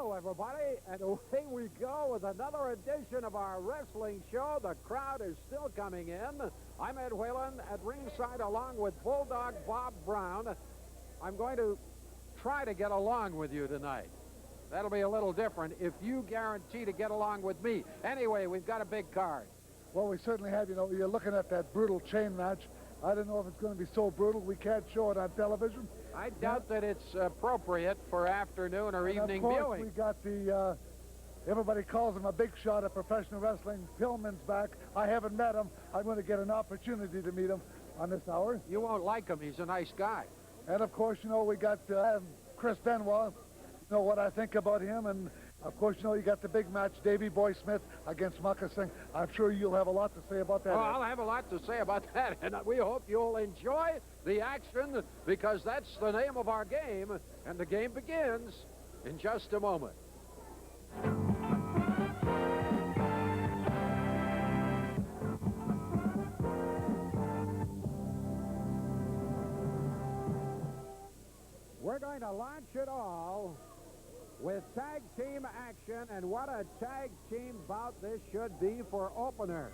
Hello, everybody, and away we go with another edition of our wrestling show. The crowd is still coming in. I'm Ed Whalen at ringside along with Bulldog Bob Brown. I'm going to try to get along with you tonight. That'll be a little different if you guarantee to get along with me. Anyway, we've got a big card. Well, we certainly have. You know, you're looking at that brutal chain match. I don't know if it's going to be so brutal we can't show it on television. I doubt that it's appropriate for afternoon or evening viewing. viewing. We got the, everybody calls him a big shot at professional wrestling. Pillman's back. I haven't met him. I'm going to get an opportunity to meet him on this hour. You won't like him. He's a nice guy. And, of course, you know, we got Chris Benoit. You know what I think about him. And, of course, you know, you got the big match, Davey Boy Smith against Mucka Singh. I'm sure you'll have a lot to say about that. Oh, I'll have a lot to say about that, and we hope you'll enjoy the action, because that's the name of our game, and the game begins in just a moment. We're going to launch it all with tag team action, and what a tag team bout this should be for openers.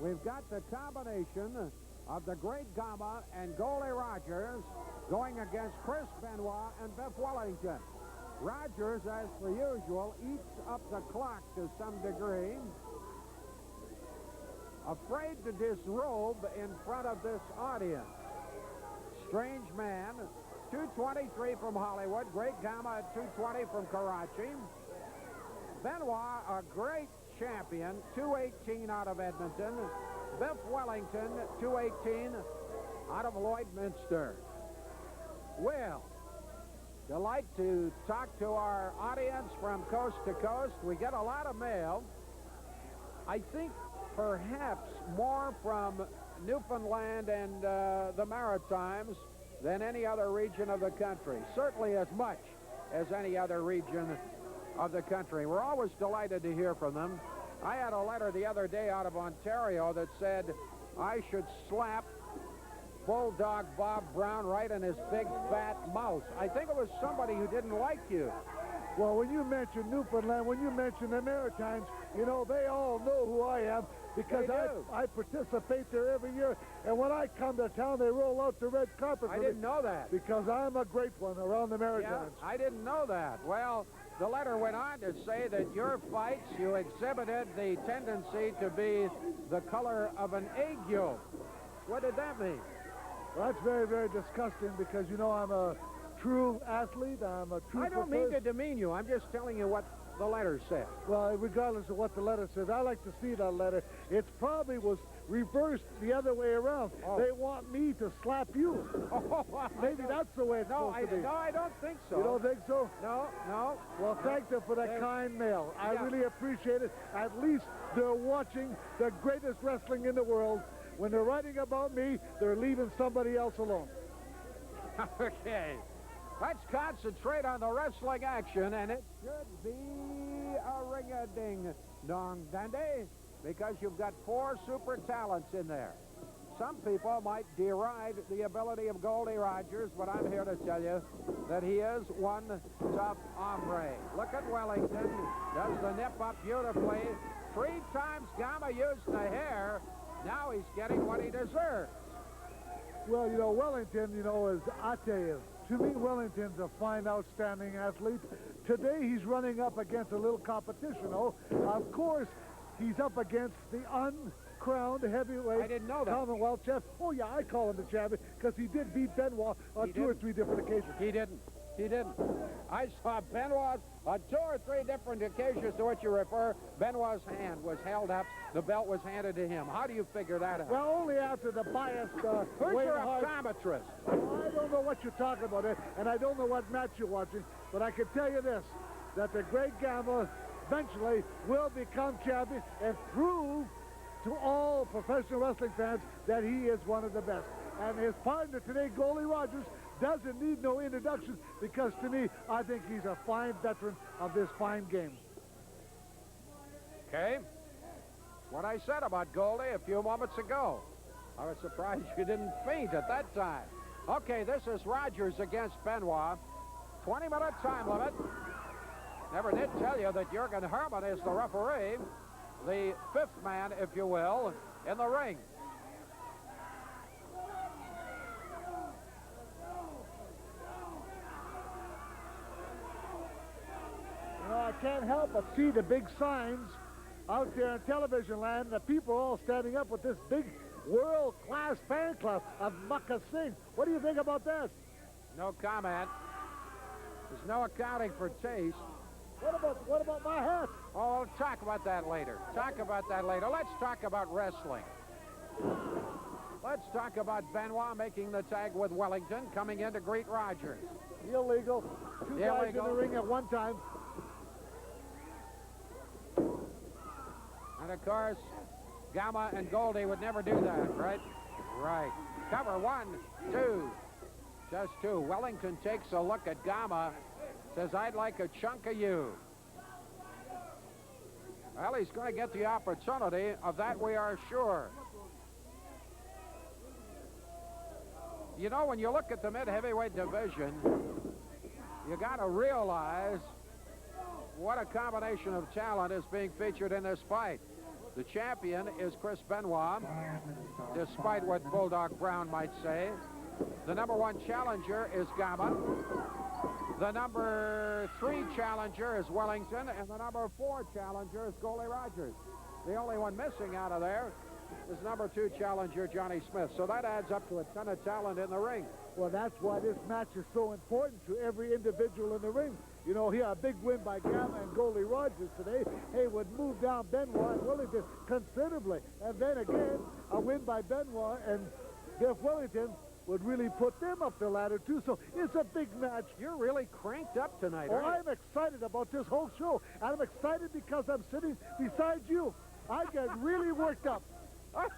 We've got the combination of the Great Gama and Goldie Rogers going against Chris Benoit and Biff Wellington. Rogers, as per usual, eats up the clock to some degree. Afraid to disrobe in front of this audience. Strange man. 223 from Hollywood. Great Gama at 220 from Karachi. Benoit, a great champion, 218 out of Edmonton. Biff Wellington, 218 out of Lloydminster. Well, delight to talk to our audience from coast to coast. We get a lot of mail. I think perhaps more from Newfoundland and the Maritimes than any other region of the country. Certainly as much as any other region of the country. We're always delighted to hear from them. I had a letter the other day out of Ontario that said I should slap Bulldog Bob Brown right in his big fat mouth. I think it was somebody who didn't like you. Well, when you mention Newfoundland, when you mention the Maritimes, you know, they all know who I am, because I participate there every year. And when I come to town, they roll out the red carpet for me. I didn't know that. Because I'm a great one around the Maritimes. Yeah, I didn't know that. Well, the letter went on to say that your fights, you exhibited the tendency to be the color of an egg yolk. What did that mean? Well, that's very, very disgusting, because, you know, I'm a true athlete. I'm a true I don't mean to demean you. I'm just telling you what the letter said. Well, regardless of what the letter says, I like to see that letter. It probably was reversed the other way around. Oh. They want me to slap you. Oh, maybe that's the way it's supposed to be. No, I don't think so. You don't think so? No. Well, thank them for that kind mail. I really appreciate it. At least they're watching the greatest wrestling in the world. When they're writing about me, they're leaving somebody else alone. Okay. Let's concentrate on the wrestling action, and it should be a ring-a-ding-dong dandy, because you've got 4 super talents in there. Some people might deride the ability of Goldie Rogers, but I'm here to tell you that he is one tough hombre. Look at Wellington. Does the nip up beautifully. 3 times Gama used the hair. Now he's getting what he deserves. Well, you know, Wellington, you know, is, I tell you, to me, Wellington's a fine, outstanding athlete. Today, he's running up against a little competition, oh. Of course, he's up against the uncrowned heavyweight I didn't know that. Commonwealth champ. Oh, yeah, I call him the champion, because he did beat Benoit on 2 or 3 different occasions. He didn't. I saw Benoit on 2 or 3 different occasions to which you refer. Benoit's hand was held up. The belt was handed to him. How do you figure that out? Well, only after the biased Who's your optometrist? I don't know what you're talking about, and I don't know what match you're watching, but I can tell you this, that the Great Gama eventually will become champion and prove to all professional wrestling fans that he is one of the best. And his partner today, Goldie Rogers, doesn't need no introduction, because to me, I think he's a fine veteran of this fine game. Okay. What I said about Goldie a few moments ago. I was surprised you didn't faint at that time. Okay, this is Rogers against Benoit. 20-minute time limit. Never did tell you that Jürgen Hermann is the referee, the fifth man, if you will, in the ring. You know, I can't help but see the big signs out there in television land. The people all standing up with this big world-class fan club of Mukka Singh. What do you think about that? No comment. There's no accounting for taste. What about my hat? Oh, we'll talk about that later. Let's talk about wrestling. Let's talk about Benoit making the tag with Wellington, coming in to greet Rogers. Illegal. Two guys in the ring at one time. And, of course, Gamma and Goldie would never do that, right? Right. Cover, 1, 2. Just 2. Wellington takes a look at Gamma, says, I'd like a chunk of you. Well, he's going to get the opportunity. Of that we are sure. You know, when you look at the mid-heavyweight division, you got to realize what a combination of talent is being featured in this fight. The champion is Chris Benoit, despite what Bulldog Brown might say. The number 1 challenger is Gamma. The number 3 challenger is Wellington, and the number 4 challenger is Goldie Rogers. The only one missing out of there is number 2 challenger Johnny Smith. So that adds up to a ton of talent in the ring. Well, that's why this match is so important to every individual in the ring. You know, here a big win by Gamma and Goldie Rogers today. Hey, would move down Benoit and Wellington considerably. And then again, a win by Benoit and Jeff Wellington would really put them up the ladder, too. So it's a big match. You're really cranked up tonight, Oh, aren't you? I'm excited about this whole show. And I'm excited because I'm sitting beside you. I get really worked up. And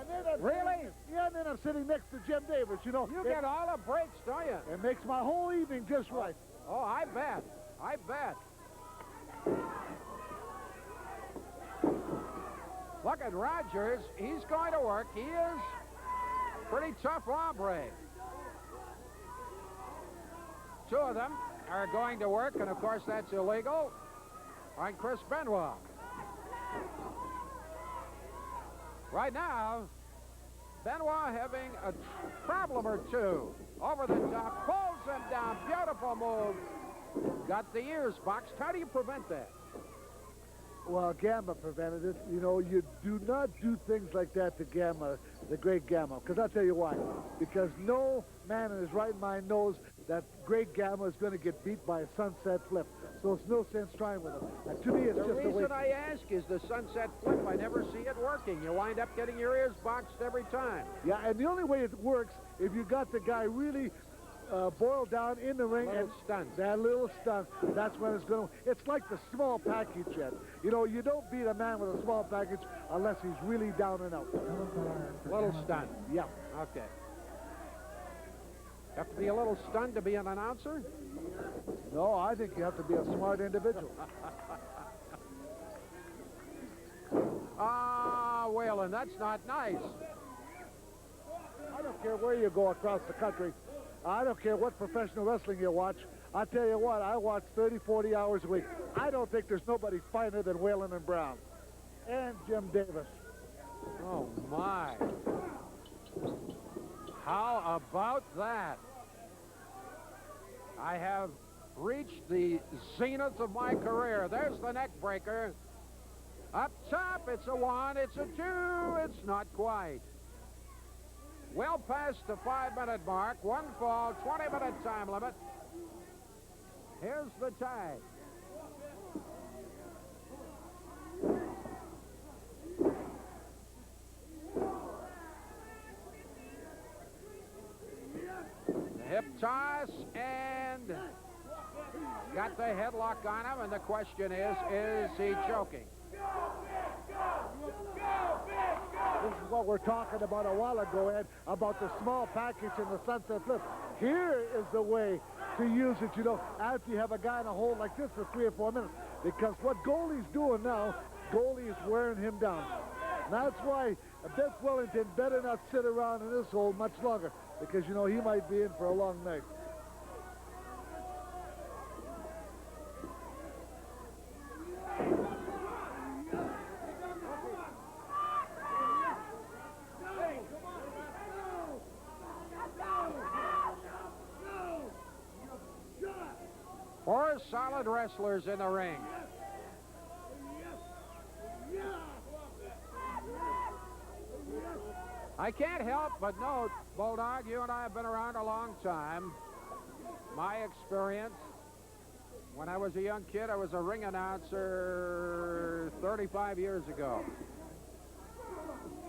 then and then I'm sitting next to Jim Davis, you know. You get all the breaks, don't you? It makes my whole evening just right. Oh, I bet. I bet. Look at Rogers. He's going to work. He is pretty tough hombre. 2 of them are going to work, and of course that's illegal on Chris Benoit. Right now, Benoit having a problem or 2. Over the top, pulls him down. Beautiful move. Got the ears boxed. How do you prevent that? Well, Gamma prevented it. You know, you do not do things like that to Gamma, the great Gamma. Because I'll tell you why. Because no man in his right mind knows that great Gamma is going to get beat by a sunset flip. So it's no sense trying with him. And to me, it's the just a reason waste. I ask is the sunset flip. I never see it working. You wind up getting your ears boxed every time. Yeah, and the only way it works, if you got the guy really boiled down in the ring and stunned. That little stunt, that's when it's going to... It's like the small package, Ed. You know, you don't beat a man with a small package unless he's really down and out. Little stunned. Yeah. Okay. Have to be a little stunned to be an announcer? No, I think you have to be a smart individual. Whalen, that's not nice. I don't care where you go across the country. I don't care what professional wrestling you watch. I tell you what, I watch 30, 40 hours a week. I don't think there's nobody finer than Whalen and Brown. And Jim Davis. Oh, my. How about that? I have reached the zenith of my career. There's the neck breaker. Up top, it's a 1, it's a 2, it's not quite. Well past the 5-minute mark, 1 fall, 20-minute time limit. Here's the tag. The hip toss, and got the headlock on him, and the question is he choking? This is what we're talking about a while ago, Ed, about the small package and the sunset flip. Here is the way to use it, you know, after you have a guy in a hold like this for 3 or 4 minutes. Because what Goldie's doing now, Goldie is wearing him down. And that's why Jeff Wellington better not sit around in this hold much longer. Because, you know, he might be in for a long night. Four solid wrestlers in the ring. I can't help but note, Bulldog, you and I have been around a long time. My experience, when I was a young kid, I was a ring announcer 35 years ago.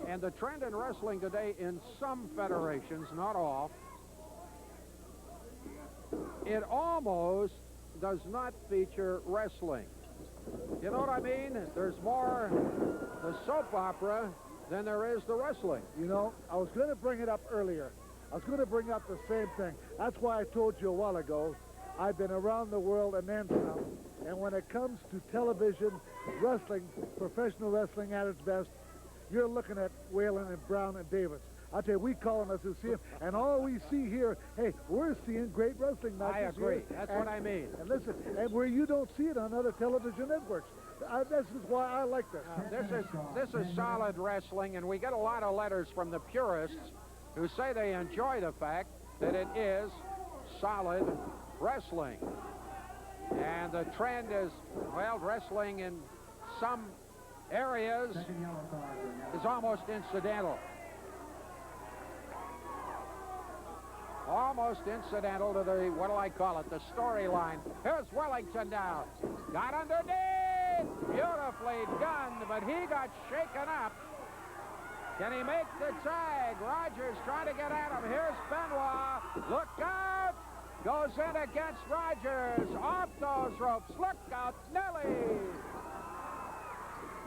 And the trend in wrestling today in some federations, not all, it almost does not feature wrestling. You know what I mean? There's more the soap opera than there is the wrestling. You know, I was going to bring it up earlier. I was going to bring up the same thing. That's why I told you a while ago, I've been around the world and then some. And when it comes to television, wrestling, professional wrestling at its best, you're looking at Whalen and Brown and Davis. I tell you, we call them as to see them, and all we see here, hey, we're seeing great wrestling matches. I agree. Here. That's what I mean. And listen, and where you don't see it on other television networks. This is why I like this. This is solid wrestling, and we get a lot of letters from the purists who say they enjoy the fact that it is solid wrestling. And the trend is, well, wrestling in some areas is almost incidental. Almost incidental to the, what do I call it, the storyline. Here's Wellington now. Got underneath. Beautifully done, but he got shaken up. Can he make the tag? Rogers trying to get at him. Here's Benoit. Look out. Goes in against Rogers. Off those ropes. Look out, Nelly.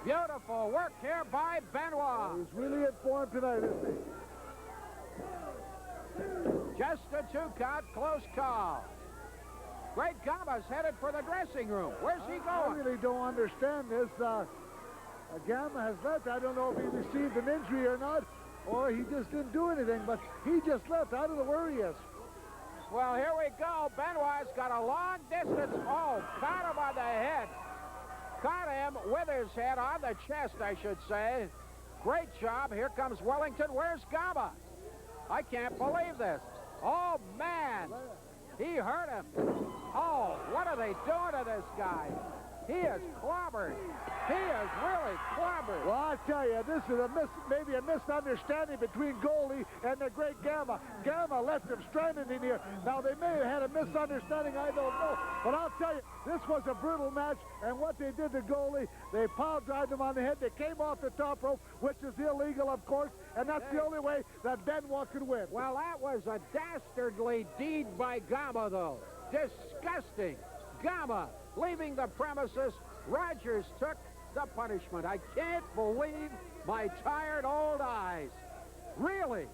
Beautiful work here by Benoit. He's really in form tonight, isn't he? Just a 2 count, close call. Great Gama's headed for the dressing room. Where's he going? I really don't understand this. Gama has left. I don't know if he received an injury or not, or he just didn't do anything, but he just left. I don't know where he is. Well, here we go. Benoit's got a long distance. Oh, caught him on the head. Caught him with his head on the chest, I should say. Great job. Here comes Wellington. Where's Gama? I can't believe this. Oh, man. He hurt him. Oh, what are they doing to this guy? He is clobbered. He is really clobbered. Well, I tell you, this is maybe a misunderstanding between Goldie and the great Gama. Gama left him stranded in here. Now, they may have had a misunderstanding, I don't know. But I'll tell you, this was a brutal match, and what they did to Goldie, they pile drived him on the head. They came off the top rope, which is illegal, of course, and that's the only way that Benoit could win. Well, that was a dastardly deed by Gama, though. Disgusting. Gama leaving the premises. Rogers took the punishment. I can't believe my tired old eyes. Really?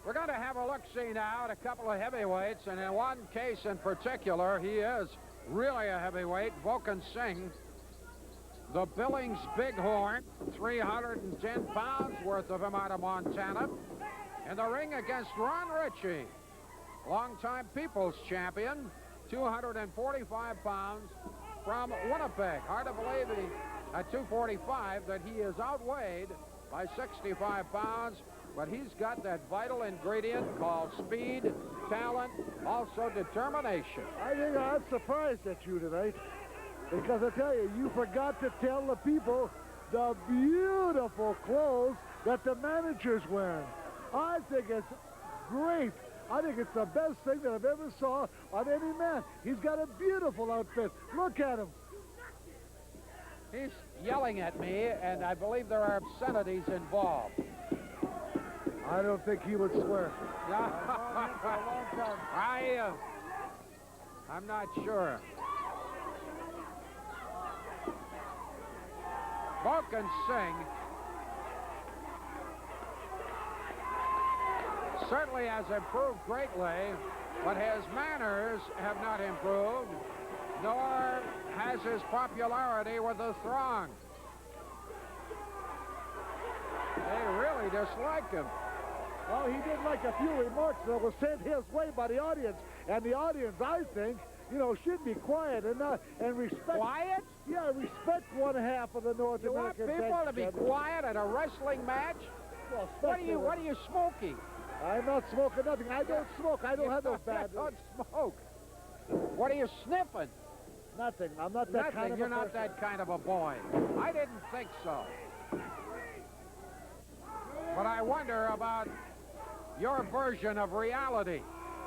We're going to have a look-see now at a couple of heavyweights, and in one case in particular, he is really a heavyweight. Volkan Singh, the Billings Bighorn, 310 pounds worth of him out of Montana. In the ring against Ron Ritchie, longtime People's Champion, 245 pounds from Winnipeg. Hard to believe at 245 that he is outweighed by 65 pounds, but he's got that vital ingredient called speed, talent, also determination. I think I'm surprised at you tonight, because I tell you, you forgot to tell the people the beautiful clothes that the manager's wearing. I think it's great. I think it's the best thing that I've ever saw on any man. He's got a beautiful outfit. Look at him. He's yelling at me, and I believe there are obscenities involved. I don't think he would swear. I'm not sure. Volkan Singh certainly has improved greatly, but his manners have not improved, nor has his popularity with the throng. They really dislike him. Well, he did like a few remarks that were sent his way by the audience. And the audience, I think, you know, should be quiet and respect. Quiet? Yeah, respect one half of the North You want American people to be champion. quiet at a wrestling match? Well, What are you smoking? I'm not smoking nothing. I don't smoke. I don't have those bad. Don't smoke. What are you sniffing? Nothing. I'm not that Nothing. kind of You're a not person. that kind of a boy. I didn't think so. But I wonder about your version of reality.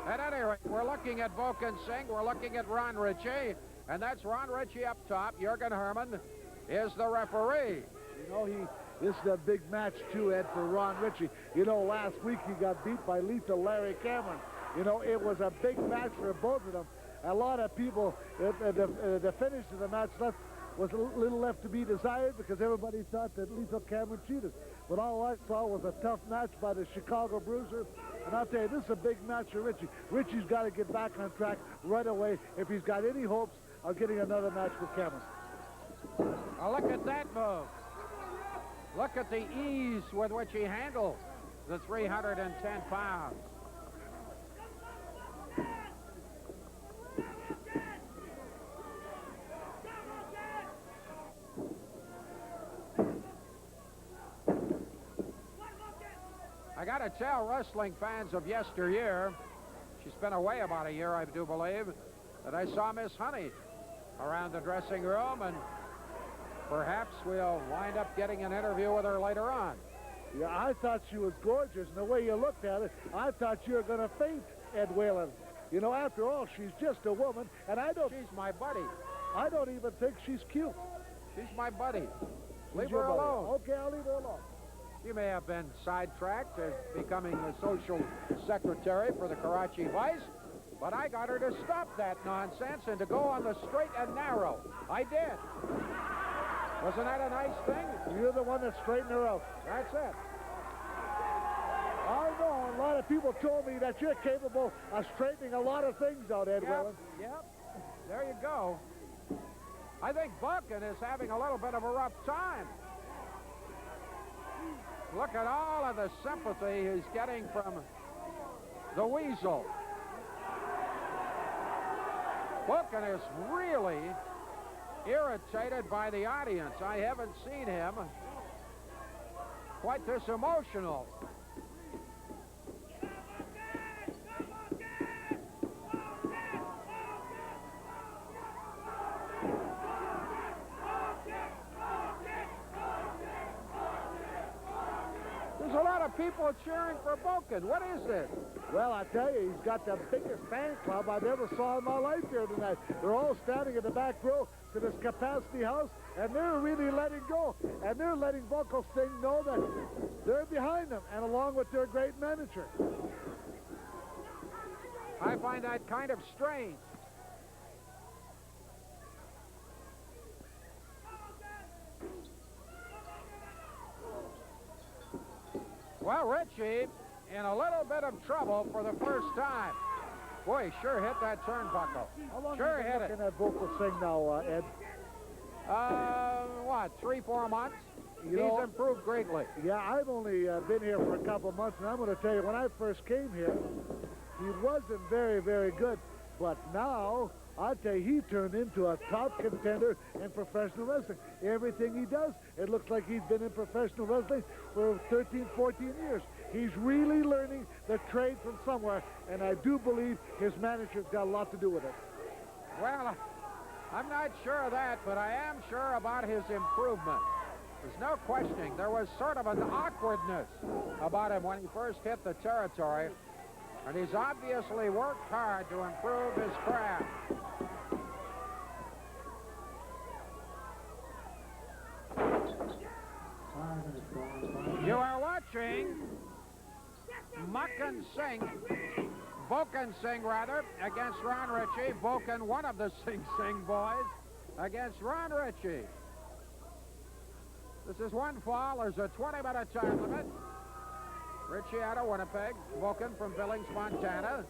At any rate, we're looking at Volkan Singh. We're looking at Ron Ritchie. And that's Ron Ritchie up top. Jurgen Herman is the referee. You know, this is a big match, too, Ed, for Ron Ritchie. You know, last week he got beat by lethal Larry Cameron. You know, it was a big match for both of them. A lot of people, the finish of the match was a little left to be desired because everybody thought that lethal Cameron cheated. But all I saw was a tough match by the Chicago Bruiser. And I'll tell you, this is a big match for Ritchie. Ritchie's got to get back on track right away if he's got any hopes of getting another match with Cameron. Now look at that move. Look at the ease with which he handles the 310 pounds. I got to tell wrestling fans of yesteryear, she's been away about a year, I do believe, that I saw Miss Honey around the dressing room, and perhaps we'll wind up getting an interview with her later on. Yeah, I thought she was gorgeous, and the way you looked at it, I thought you were going to faint, Ed Whalen. You know, after all, she's just a woman, and She's my buddy. I don't even think she's cute. She's my buddy. Leave She's your her buddy. alone. Okay, I'll leave her alone. She may have been sidetracked as becoming the social secretary for the Karachi Vice, but I got her to stop that nonsense and to go on the straight and narrow. I did. Wasn't that a nice thing? You're the one that straightened her out. That's it. I know, a lot of people told me that you're capable of straightening a lot of things out, Ed Whalen. Yep. There you go. I think Vulcan is having a little bit of a rough time. Look at all of the sympathy he's getting from the Weasel. Vulcan is really irritated by the audience. I haven't seen him quite this emotional. There's a lot of people cheering for Vulcan. What is this? Well, I tell you, he's got the biggest fan club I've ever saw in my life here tonight. They're all standing in the back row to this capacity house, and they're really letting go. And they're letting Vulcan Singh know that they're behind them, and along with their great manager. I find that kind of strange. Well, Ritchie in a little bit of trouble for the first time. Boy, he sure hit that turnbuckle. How long Sure have you hit been it. looking at Vulcan Singh now, Ed? What, 3-4 months? You know, He's improved greatly. Yeah, I've only been here for a couple of months, and I'm going to tell you, when I first came here, he wasn't very, very good. But now, I tell you, he turned into a top contender in professional wrestling. Everything he does, it looks like he's been in professional wrestling for 13, 14 years. He's really learning the trade from somewhere, and I do believe his manager's got a lot to do with it. Well, I'm not sure of that, but I am sure about his improvement. There's no questioning. There was sort of an awkwardness about him when he first hit the territory, and he's obviously worked hard to improve his craft. You are watching Vulcan Singh, rather, against Ron Ritchie. Vulcan, one of the Sing boys, against Ron Ritchie. This is one fall. There's a 20-minute time limit. Ritchie out of Winnipeg, Vulcan from Billings, Montana.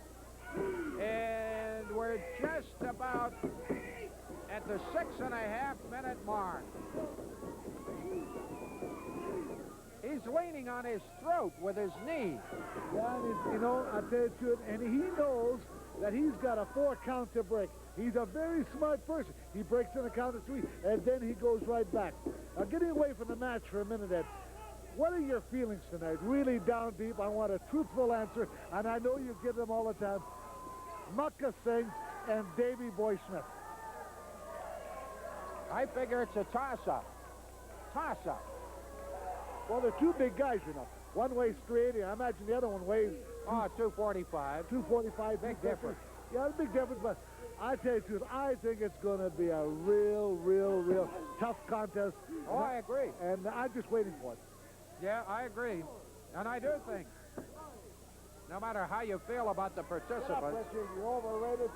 And we're just about at the 6.5-minute mark. He's leaning on his throat with his knee. Yeah, and you know, I tell you the truth, and he knows that he's got a 4 count to break. He's a very smart person. He breaks in a count of 3, and then he goes right back. Now, getting away from the match for a minute, Ed, what are your feelings tonight? Really down deep. I want a truthful answer, and I know you give them all the time. Mukka Singh and Davey Boy Smith. I figure it's a toss-up. Toss-up. Well, they're two big guys, you know. One weighs 380. I imagine the other one weighs... 245. 245. Big difference. Yeah, it's a big difference, but I tell you the truth, I think it's going to be a real tough contest. Oh, I agree. And I'm just waiting for it. Yeah, I agree. And I do think, no matter how you feel about the participants... Shut up, Richie. You're overrated.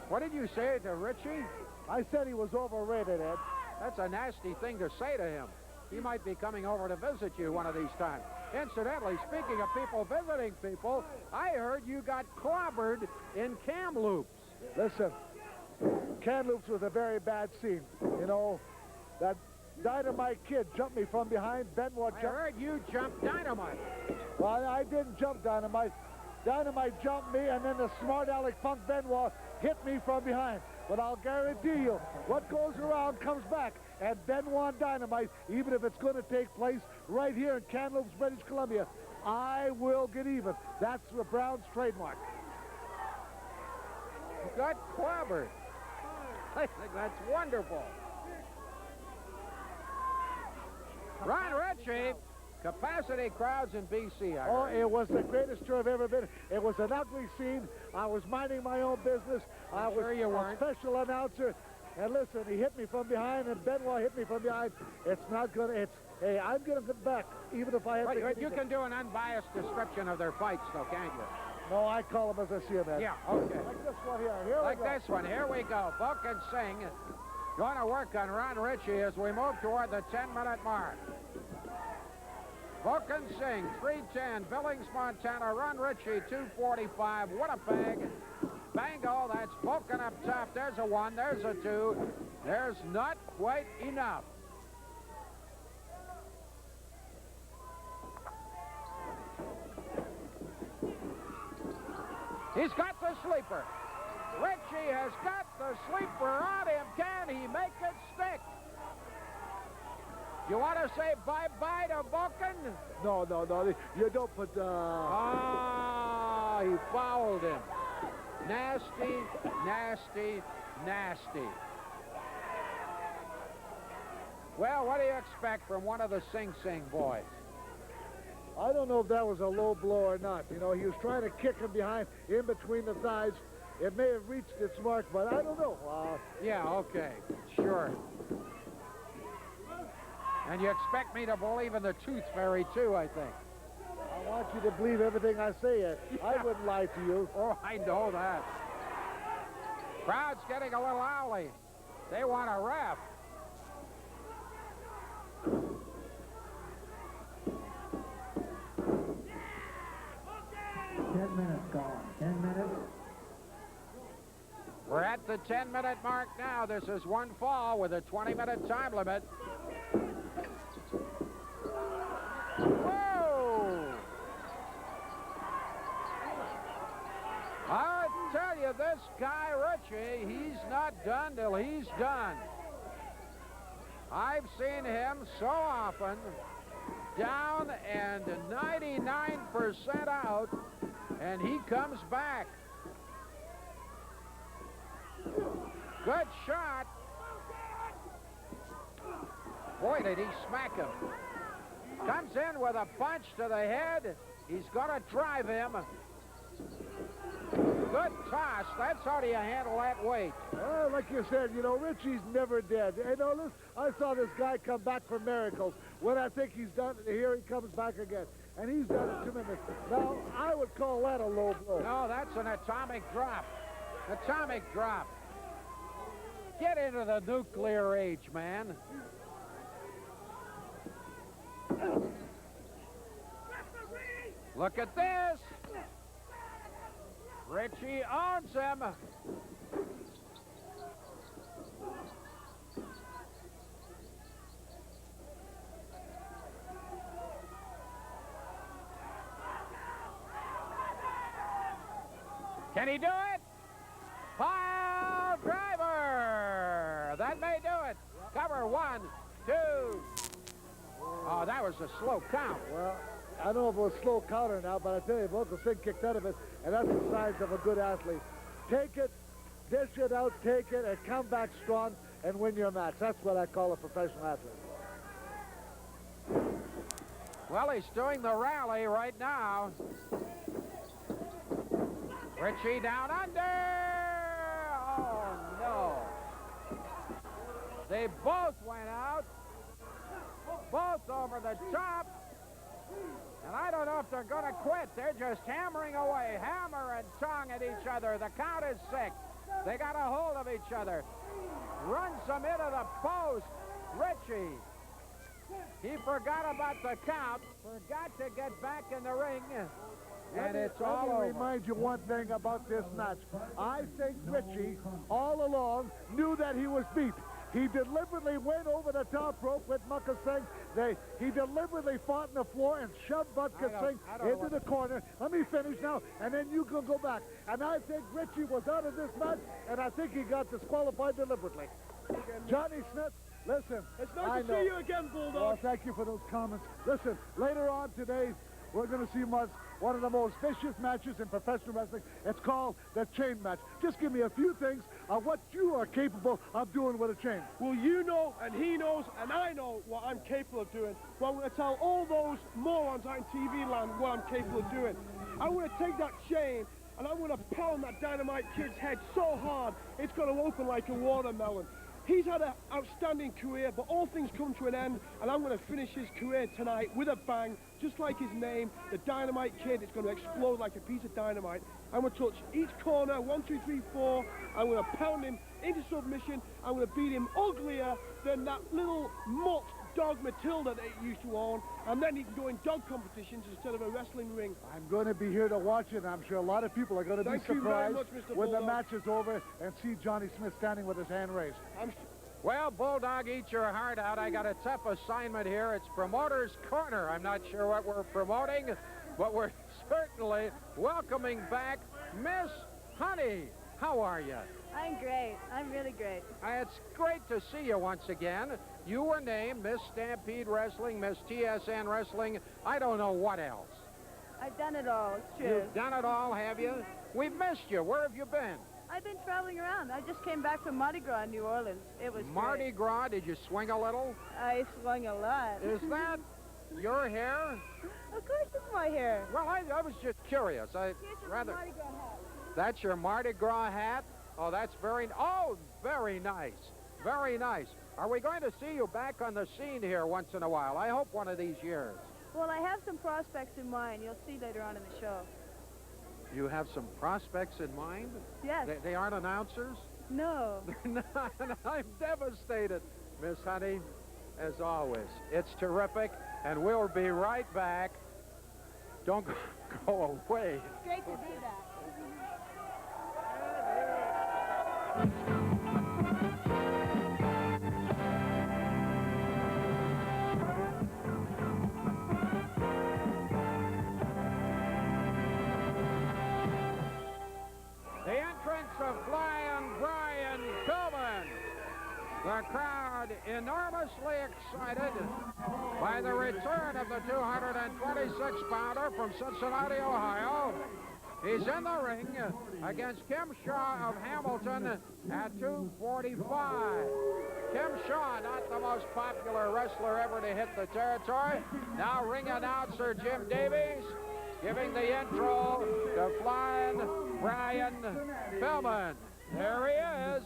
What did you say to Richie? I said he was overrated, Ed. That's a nasty thing to say to him. He might be coming over to visit you one of these times. Incidentally, speaking of people visiting people, I heard you got clobbered in Kamloops. Listen, Kamloops was a very bad scene. You know, that Dynamite kid jumped me from behind. Benoit jumped. I heard you jumped Dynamite. Well, I didn't jump Dynamite. Dynamite jumped me, and then the smart aleck punk Benoit hit me from behind. But I'll guarantee you, what goes around comes back. And Benoit Dynamite, even if it's going to take place right here in Kamloops, British Columbia, I will get even. That's the Browns' trademark. You got clobbered. I think that's wonderful. Ron Ritchie, capacity crowds in BC. Oh, it was the greatest tour I've ever been. It was an ugly scene. I was minding my own business. I was sure you weren't. A special announcer. And listen, he hit me from behind, and Benoit hit me from behind. It's not going to, hey, I'm going to get back, even if I have to. You can do an unbiased description of their fights, though, can't you? No, I call them as I see them, Ed. Yeah, okay. Like this one here. Here Like we go. this one. Here we go. Book and Sing going to work on Ron Ritchie as we move toward the 10-minute mark. Book and Sing, 310, Billings, Montana. Ron Ritchie, 245, Winnipeg. Bango, that's Boken up top. There's a 1, there's a 2. There's not quite enough. He's got the sleeper. Ritchie has got the sleeper on him. Can he make it stick? You want to say bye-bye to Boken? No. You don't put, Ah, he fouled him. Nasty, nasty, nasty. Well, what do you expect from one of the Sing Sing boys? I don't know if that was a low blow or not. You know, he was trying to kick him behind, in between the thighs. It may have reached its mark, but I don't know. Yeah, okay, sure. And you expect me to believe in the Tooth Fairy, too, I think. I want you to believe everything I say, Ed. Yeah. I wouldn't lie to you. Oh, I know that. Crowd's getting a little owly. They want a ref. Gone. 10 minutes. We're at the 10-minute mark now. This is one fall with a 20-minute time limit. Whoa! I tell you, this guy, Ritchie, he's not done till he's done. I've seen him so often down and 99% out, and he comes back. Good shot. Boy, did he smack him. Comes in with a punch to the head. He's going to drive him. Good toss. That's how do you handle that weight. Well, like you said, you know, Ritchie's never dead. You know, listen, I saw this guy come back from miracles. When I think he's done, here he comes back again. And he's done it tremendous. Now, I would call that a low blow. No, that's an atomic drop. Atomic drop. Get into the nuclear age, man. Look at this. Ritchie owns him. Can he do it? Pile driver! That may do it. Cover 1, 2. Oh, that was a slow count. Well, I don't know if it was slow counter now, but I tell you, Local Sin kicked out of it, and that's the signs of a good athlete. Take it, dish it out, take it, and come back strong and win your match. That's what I call a professional athlete. Well, he's doing the rally right now. Ritchie down under. Oh, no. They both went out. Both over the top. And I don't know if they're going to quit. They're just hammering away, hammer and tongue at each other. The count is 6. They got a hold of each other. Runs them into the post. Ritchie. He forgot about the count. Forgot to get back in the ring. And it's all over. Let me remind you one thing about this match. I think Ritchie, all along, knew that he was beat. He deliberately went over the top rope with Mucka Singh. He deliberately fought on the floor and shoved Mucka Singh into the corner. Let me finish now, and then you can go back. And I think Ritchie was out of this match, and I think he got disqualified deliberately. Johnny Smith, listen. It's nice to see you again, Bulldog. Well, thank you for those comments. Listen, later on today, we're going to see one of the most vicious matches in professional wrestling. It's called the chain match. Just give me a few things of what you are capable of doing with a chain. Well, you know, and he knows, and I know what I'm capable of doing. Well, I'm going to tell all those morons out in TV land what I'm capable of doing. I'm going to take that chain, and I'm going to pound that Dynamite Kid's head so hard, it's going to open like a watermelon. He's had an outstanding career, but all things come to an end, and I'm going to finish his career tonight with a bang, just like his name, the Dynamite Kid. It's going to explode like a piece of dynamite. I'm going to touch each corner, 1, 2, 3, 4. I'm going to pound him into submission. I'm going to beat him uglier than that little mutt dog Matilda that he used to own, and then he can go in dog competitions instead of a wrestling ring. I'm going to be here to watch it, and I'm sure a lot of people are going to be surprised when the match is over and see Johnny Smith standing with his hand raised. Well, Bulldog, eat your heart out. I got a tough assignment here. It's Promoter's Corner. I'm not sure what we're promoting, but we're certainly welcoming back Miss Honey. How are you? I'm great. I'm really great. It's great to see you once again. You were named Miss Stampede Wrestling, Miss TSN Wrestling. I don't know what else. I've done it all. It's true. You've done it all, have you? We've missed you. Where have you been? I've been traveling around. I just came back from Mardi Gras in New Orleans. It was Mardi great. Gras? Did you swing a little? I swung a lot. Is that your hair? Of course it's my hair. Well, I was just curious. Here's your Mardi Gras hat. That's your Mardi Gras hat? Oh, that's very nice. Very nice. Are we going to see you back on the scene here once in a while? I hope one of these years. Well, I have some prospects in mind. You'll see later on in the show. You have some prospects in mind? Yes. They aren't announcers? No. They're not. I'm devastated, Miss Honey. As always, it's terrific, and we'll be right back. Don't go away. It's great to do that. The entrance of Flying Brian Pillman. The crowd enormously excited by the return of the 226-pounder from Cincinnati, Ohio. He's in the ring against Kim Shaw of Hamilton at 245. Kim Shaw, not the most popular wrestler ever to hit the territory. Now ring announcer Jim Davies giving the intro to Flying Brian Pillman. There he is.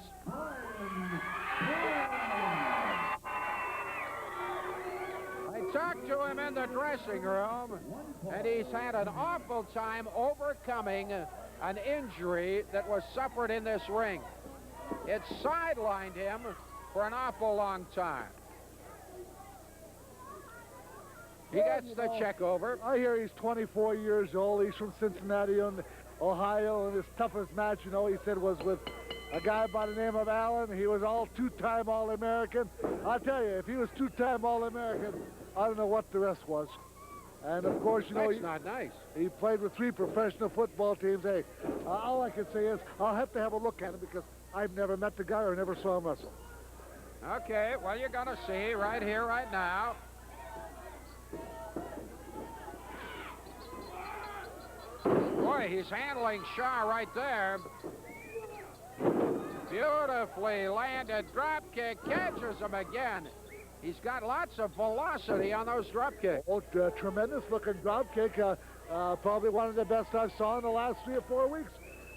I talked to him in the dressing room, and he's had an awful time overcoming an injury that was suffered in this ring. It sidelined him for an awful long time. He gets the check over. I hear he's 24 years old. He's from Cincinnati, Ohio, and his toughest match, you know, he said was with a guy by the name of Allen. He was two-time All-American. I'll tell you, if he was two-time All-American, I don't know what the rest was. And, of course, you know, That's not nice. he played with 3 professional football teams. Hey, all I can say is I'll have to have a look at him because I've never met the guy or never saw him wrestle. Okay, well, you're going to see right here, right now. Boy, he's handling Shaw right there. Beautifully landed drop kick, catches him again. He's got lots of velocity on those drop kicks. Oh, tremendous looking drop kick. Probably one of the best I saw in the last 3 or 4 weeks.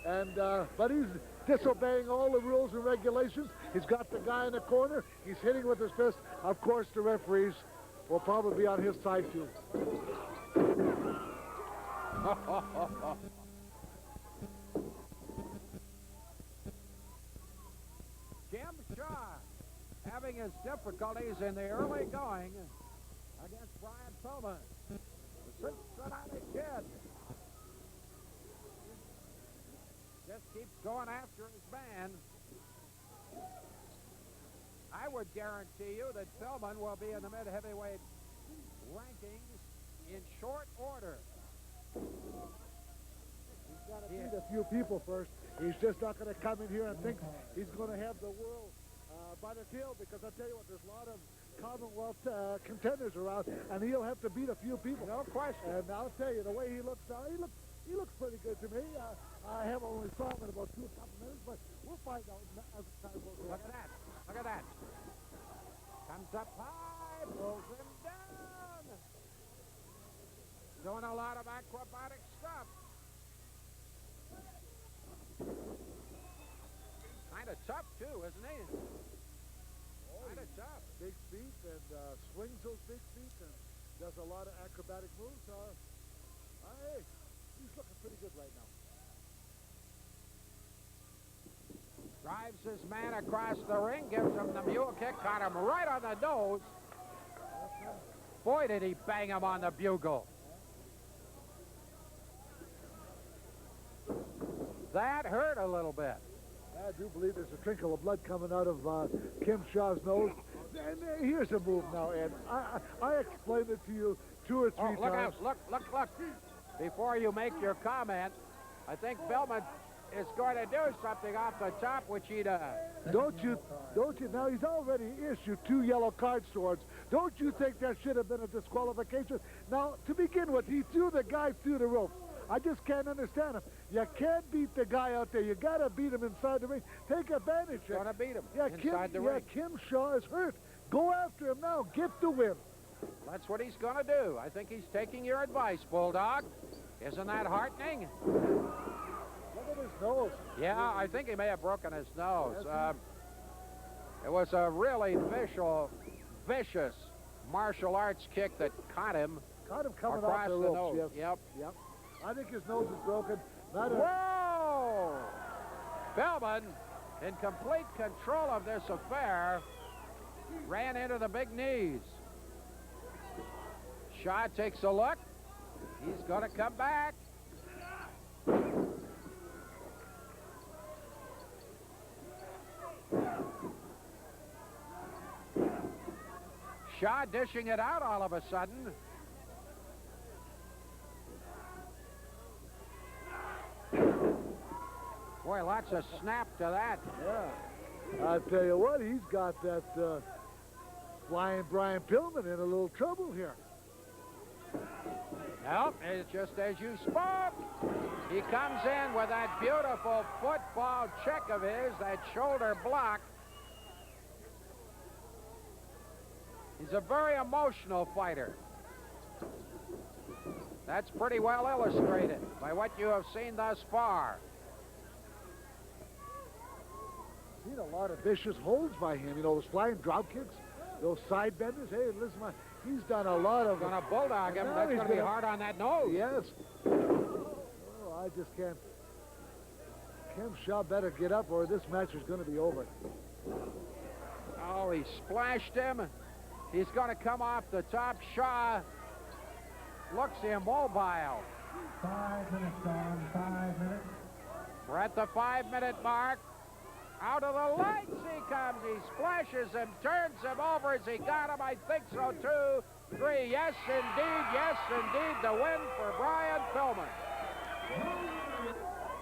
And but he's disobeying all the rules and regulations. He's got the guy in the corner. He's hitting with his fist. Of course, the referees will probably be on his side too. Jim Shaw having his difficulties in the early going against Brian Pillman, the Cincinnati kid. Just keeps going after his man. I would guarantee you that Pillman will be in the mid-heavyweight rankings in short order. He's got to beat a few people first. He's just not going to come in here and think he's going to have the world by the tail, because I'll tell you what, there's a lot of Commonwealth contenders around, and he'll have to beat a few people. No question. And I'll tell you, the way he looks now, he looks pretty good to me. I have only saw him in about 2 minutes, but we'll find out as time goes on. Look at that. Look at that. Comes up high, pulls him down. Doing a lot of acrobatic stuff. Kind of tough, too, isn't he? Kind of tough. Big feet and swings those big feet and does a lot of acrobatic moves. Hey, he's looking pretty good right now. Drives his man across the ring, gives him the mule kick, caught him right on the nose. Boy, did he bang him on the bugle. That hurt a little bit. I do believe there's a trickle of blood coming out of Kim Shaw's nose. And here's a move now, Ed. I explained it to you 2 or 3 times. Look out, look. Before you make your comment, I think Pillman is going to do something off the top, which he does. Don't you, now he's already issued 2 yellow cards towards. Don't you think that should have been a disqualification? Now, to begin with, he threw the guy through the ropes. I just can't understand him. You can't beat the guy out there. You got to beat him inside the ring. Take advantage. Going to beat him inside the ring. Kim Shaw is hurt. Go after him now. Get the win. That's what he's going to do. I think he's taking your advice, Bulldog. Isn't that heartening? Look at his nose. Yeah, I think he may have broken his nose. It was a really vicious martial arts kick that caught him Coming across off the ropes. nose. Yes. Yep. I think his nose is broken. Whoa! Pillman, in complete control of this affair, ran into the big knees. Shaw takes a look. He's going to come back. Shaw dishing it out all of a sudden. Boy, lots of snap to that. Yeah. I tell you what, he's got that flying Brian Pillman in a little trouble here. Nope, it's just as you spoke. He comes in with that beautiful football check of his, that shoulder block. He's a very emotional fighter. That's pretty well illustrated by what you have seen thus far. Seen a lot of vicious holds by him. You know, those flying drop kicks, those side benders. Hey, listen, he's done a lot of... Going to bulldog him. That's going to be hard on that nose. Yes. Oh, I just can't... Kim Shaw better get up or this match is going to be over. Oh, he splashed him. He's going to come off the top. Shaw looks immobile. 5 minutes gone, 5 minutes. We're at the 5-minute mark. Out of the lights he comes. He splashes and turns him over. Has he got him? I think so, 2, 3. Yes, indeed. The win for Brian Pillman.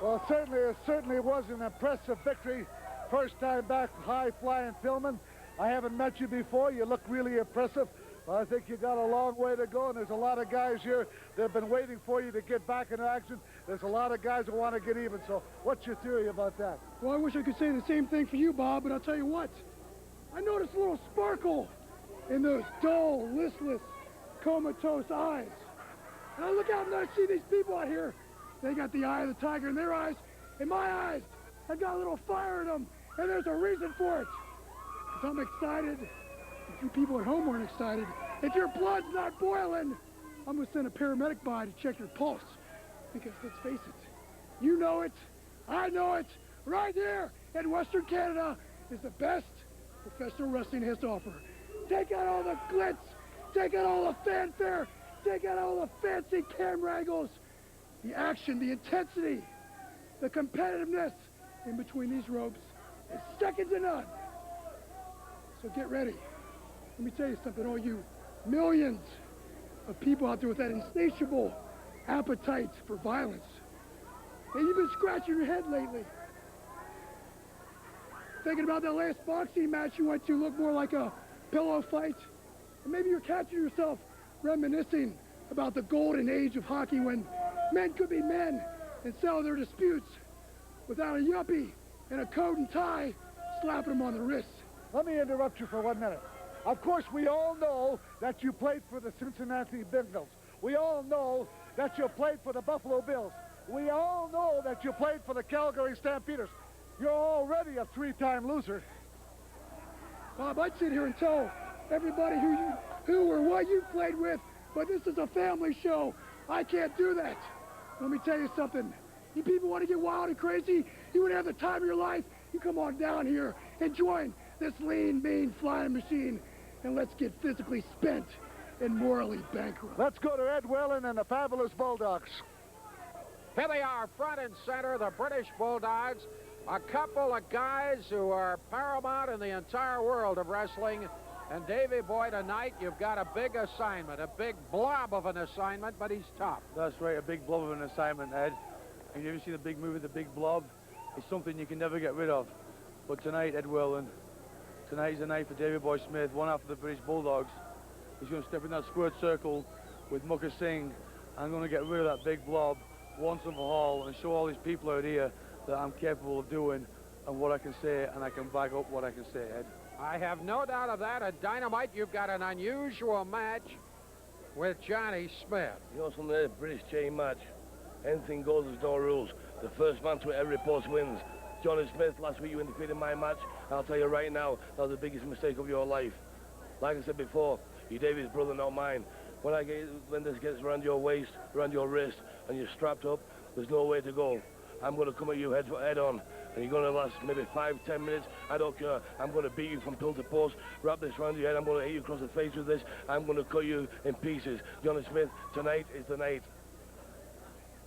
Well, it certainly was an impressive victory. First time back, high-flying Pillman. I haven't met you before. You look really impressive. I think you got a long way to go, and there's a lot of guys here that have been waiting for you to get back into action. There's a lot of guys who want to get even. So what's your theory about that? Well, I wish I could say the same thing for you, Bob, but I'll tell you what. I noticed a little sparkle in those dull, listless, comatose eyes. And I look out and I see these people out here. They got the eye of the tiger in their eyes, and my eyes have got a little fire in them, and there's a reason for it. Because I'm excited. If you people at home aren't excited, if your blood's not boiling, I'm going to send a paramedic by to check your pulse. Because let's face it, you know it, I know it, right here in Western Canada is the best professional wrestling has to offer. Take out all the glitz, take out all the fanfare, take out all the fancy camera angles, the action, the intensity, the competitiveness in between these ropes is second to none. So get ready. Let me tell you something, all you millions of people out there with that insatiable appetite for violence. And you've been scratching your head lately. Thinking about that last boxing match you went to looked more like a pillow fight. And maybe you're catching yourself reminiscing about the golden age of hockey when men could be men and settle their disputes without a yuppie in a coat and tie slapping them on the wrist. Let me interrupt you for 1 minute. Of course, we all know that you played for the Cincinnati Bengals. We all know that you played for the Buffalo Bills. We all know that you played for the Calgary Stampeders. You're already a 3-time loser. Bob, I'd sit here and tell everybody who or what you played with, but this is a family show. I can't do that. Let me tell you something. You people want to get wild and crazy? You want to have the time of your life? You come on down here and join this lean, mean flying machine, and let's get physically spent and morally bankrupt. Let's go to Ed Whalen and the Fabulous Bulldogs. Here they are, front and center, the British Bulldogs. A couple of guys who are paramount in the entire world of wrestling. And Davey boy, tonight you've got a big assignment, a big blob of an assignment, but he's tough. That's right, a big blob of an assignment, Ed. Have you ever seen the big movie, The Big Blob? It's something you can never get rid of. But tonight, Ed Whalen, tonight's the night for Davey Boy Smith, one half of the British Bulldogs. He's going to step in that squared circle with Mucker Singh. I'm going to get rid of that big blob once and for all and show all these people out here that I'm capable of doing and what I can say, and I can back up what I can say, Ed. I have no doubt of that. At Dynamite, you've got an unusual match with Johnny Smith. You know something, a British chain match. Anything goes, there's no rules. The first man to every post wins. Johnny Smith, last week you interfered in my match. I'll tell you right now, that was the biggest mistake of your life. Like I said before, you're David's brother, not mine. When this gets around your waist, around your wrist, and you're strapped up, there's no way to go. I'm going to come at you head on, and you're going to last maybe 5-10 minutes. I don't care. I'm going to beat you from pillar to post, wrap this around your head. I'm going to hit you across the face with this. I'm going to cut you in pieces. Johnny Smith, tonight is the night.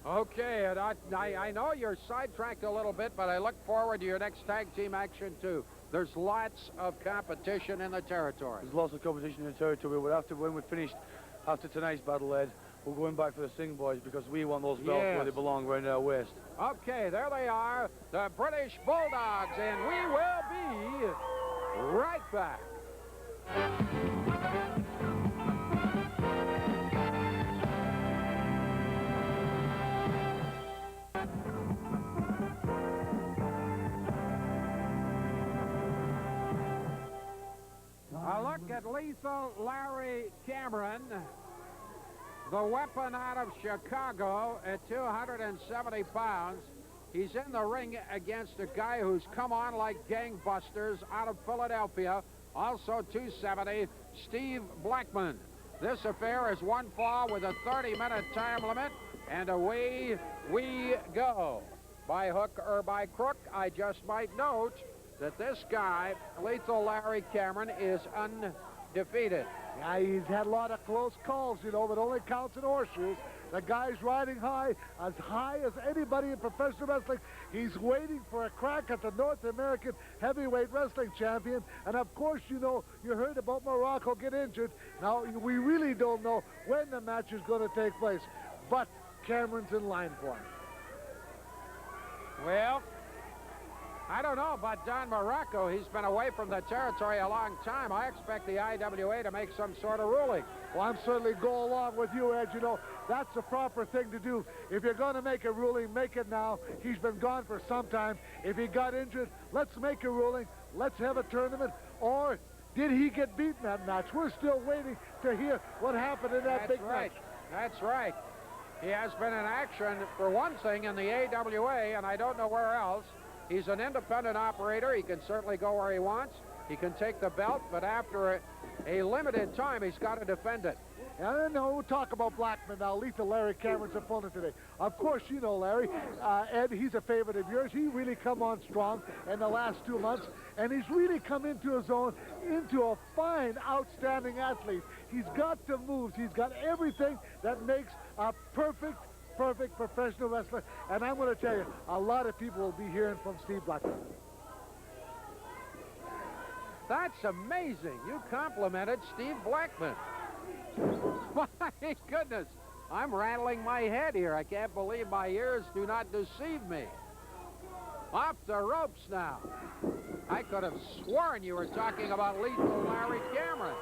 Okay, and I know you're sidetracked a little bit, but I look forward to your next tag team action, too. There's lots of competition in the territory. There's lots of competition in the territory, but when we're finished after tonight's battle, Ed, we're going back for the Singh boys because we want those belts where they belong, right in our waist. Okay, there they are, the British Bulldogs, and we will be right back. A look at Lethal Larry Cameron, the weapon out of Chicago at 270 pounds. He's in the ring against a guy who's come on like gangbusters out of Philadelphia, also 270, Steve Blackman. This affair is one fall with a 30-minute time limit, and away we go. By hook or by crook, I just might note that this guy, Lethal Larry Cameron, is undefeated. Yeah, he's had a lot of close calls, you know, but only counts in horseshoes. The guy's riding high as anybody in professional wrestling. He's waiting for a crack at the North American Heavyweight Wrestling Champion. And of course, you know, you heard about Morocco get injured. Now, we really don't know when the match is going to take place. But Cameron's in line for him. Well, I don't know about Don Morocco. He's been away from the territory a long time. I expect the IWA to make some sort of ruling. Well, I'm certainly go along with you, Ed. You know, that's the proper thing to do. If you're going to make a ruling, make it now. He's been gone for some time. If he got injured, let's make a ruling. Let's have a tournament. Or did he get beaten that match? We're still waiting to hear what happened in that big match. That's right. He has been in action, for one thing, in the AWA, and I don't know where else. He's an independent operator. He can certainly go where he wants. He can take the belt, but after a limited time, he's got to defend it. And no, we'll talk about Blackman now. Lethal Larry Cameron's opponent today. Of course, you know Larry. Ed, he's a favorite of yours. He really come on strong in the last 2 months, and he's really come into his own, into a fine, outstanding athlete. He's got the moves. He's got everything that makes a perfect professional wrestler. And I'm going to tell you, a lot of people will be hearing from Steve Blackman. That's amazing. You complimented Steve Blackman. My goodness. I'm rattling my head here. I can't believe my ears do not deceive me. Off the ropes now. I could have sworn you were talking about Lethal Larry Cameron.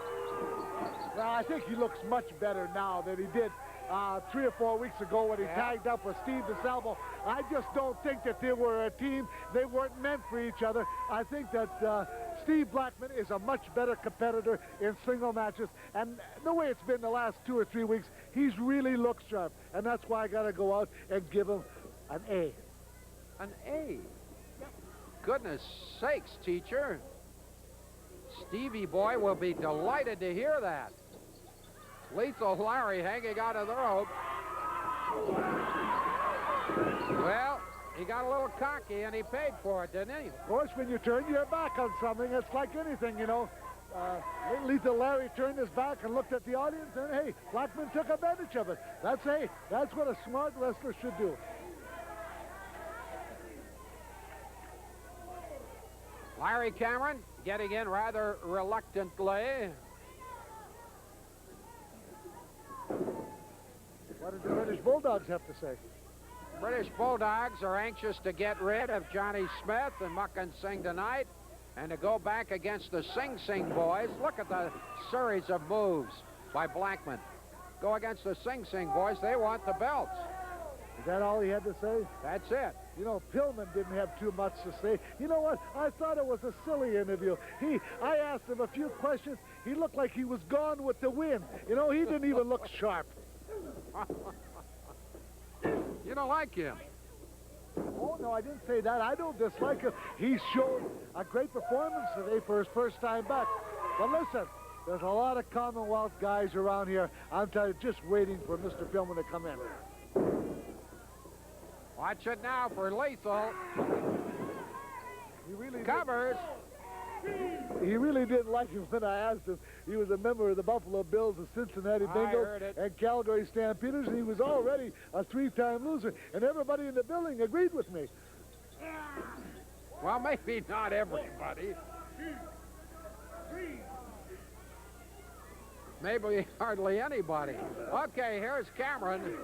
Well, I think he looks much better now than he did 3 or 4 weeks ago when he tagged up with Steve DeSalvo. I just don't think that they were a team. They weren't meant for each other. I think that Steve Blackman is a much better competitor in single matches. And the way it's been the last 2 or 3 weeks, he's really looked sharp. And that's why I got to go out and give him an A. An A? Goodness sakes, teacher. Stevie boy will be delighted to hear that. Lethal Larry hanging out of the rope. Well, he got a little cocky and he paid for it, didn't he? Of course, when you turn your back on something, it's like anything, you know. Lethal Larry turned his back and looked at the audience, and hey, Blackman took advantage of it. That's what a smart wrestler should do. Larry Cameron getting in rather reluctantly. What did the British Bulldogs have to say? British Bulldogs are anxious to get rid of Johnny Smith and Muckin Singh tonight and to go back against the Sing Sing boys. Look at the series of moves by Blackman. Go against the Sing Sing boys. They want the belts. Is that all he had to say? That's it. You know, Pillman didn't have too much to say. You know what? I thought it was a silly interview. I asked him a few questions. He looked like he was gone with the wind. You know, he didn't even look sharp. You don't like him? Oh, no, I didn't say that. I don't dislike him. He showed a great performance today for his first time back. But listen, there's a lot of Commonwealth guys around here. I'm telling you, just waiting for Mr. Pillman to come in. Watch it now for Lethal. He really covers. He really didn't like him when I asked him. He was a member of the Buffalo Bills, the Cincinnati Bengals, and Calgary Stampeders, and he was already a 3-time loser. And everybody in the building agreed with me. Well, maybe not everybody. Maybe hardly anybody. Okay, here's Cameron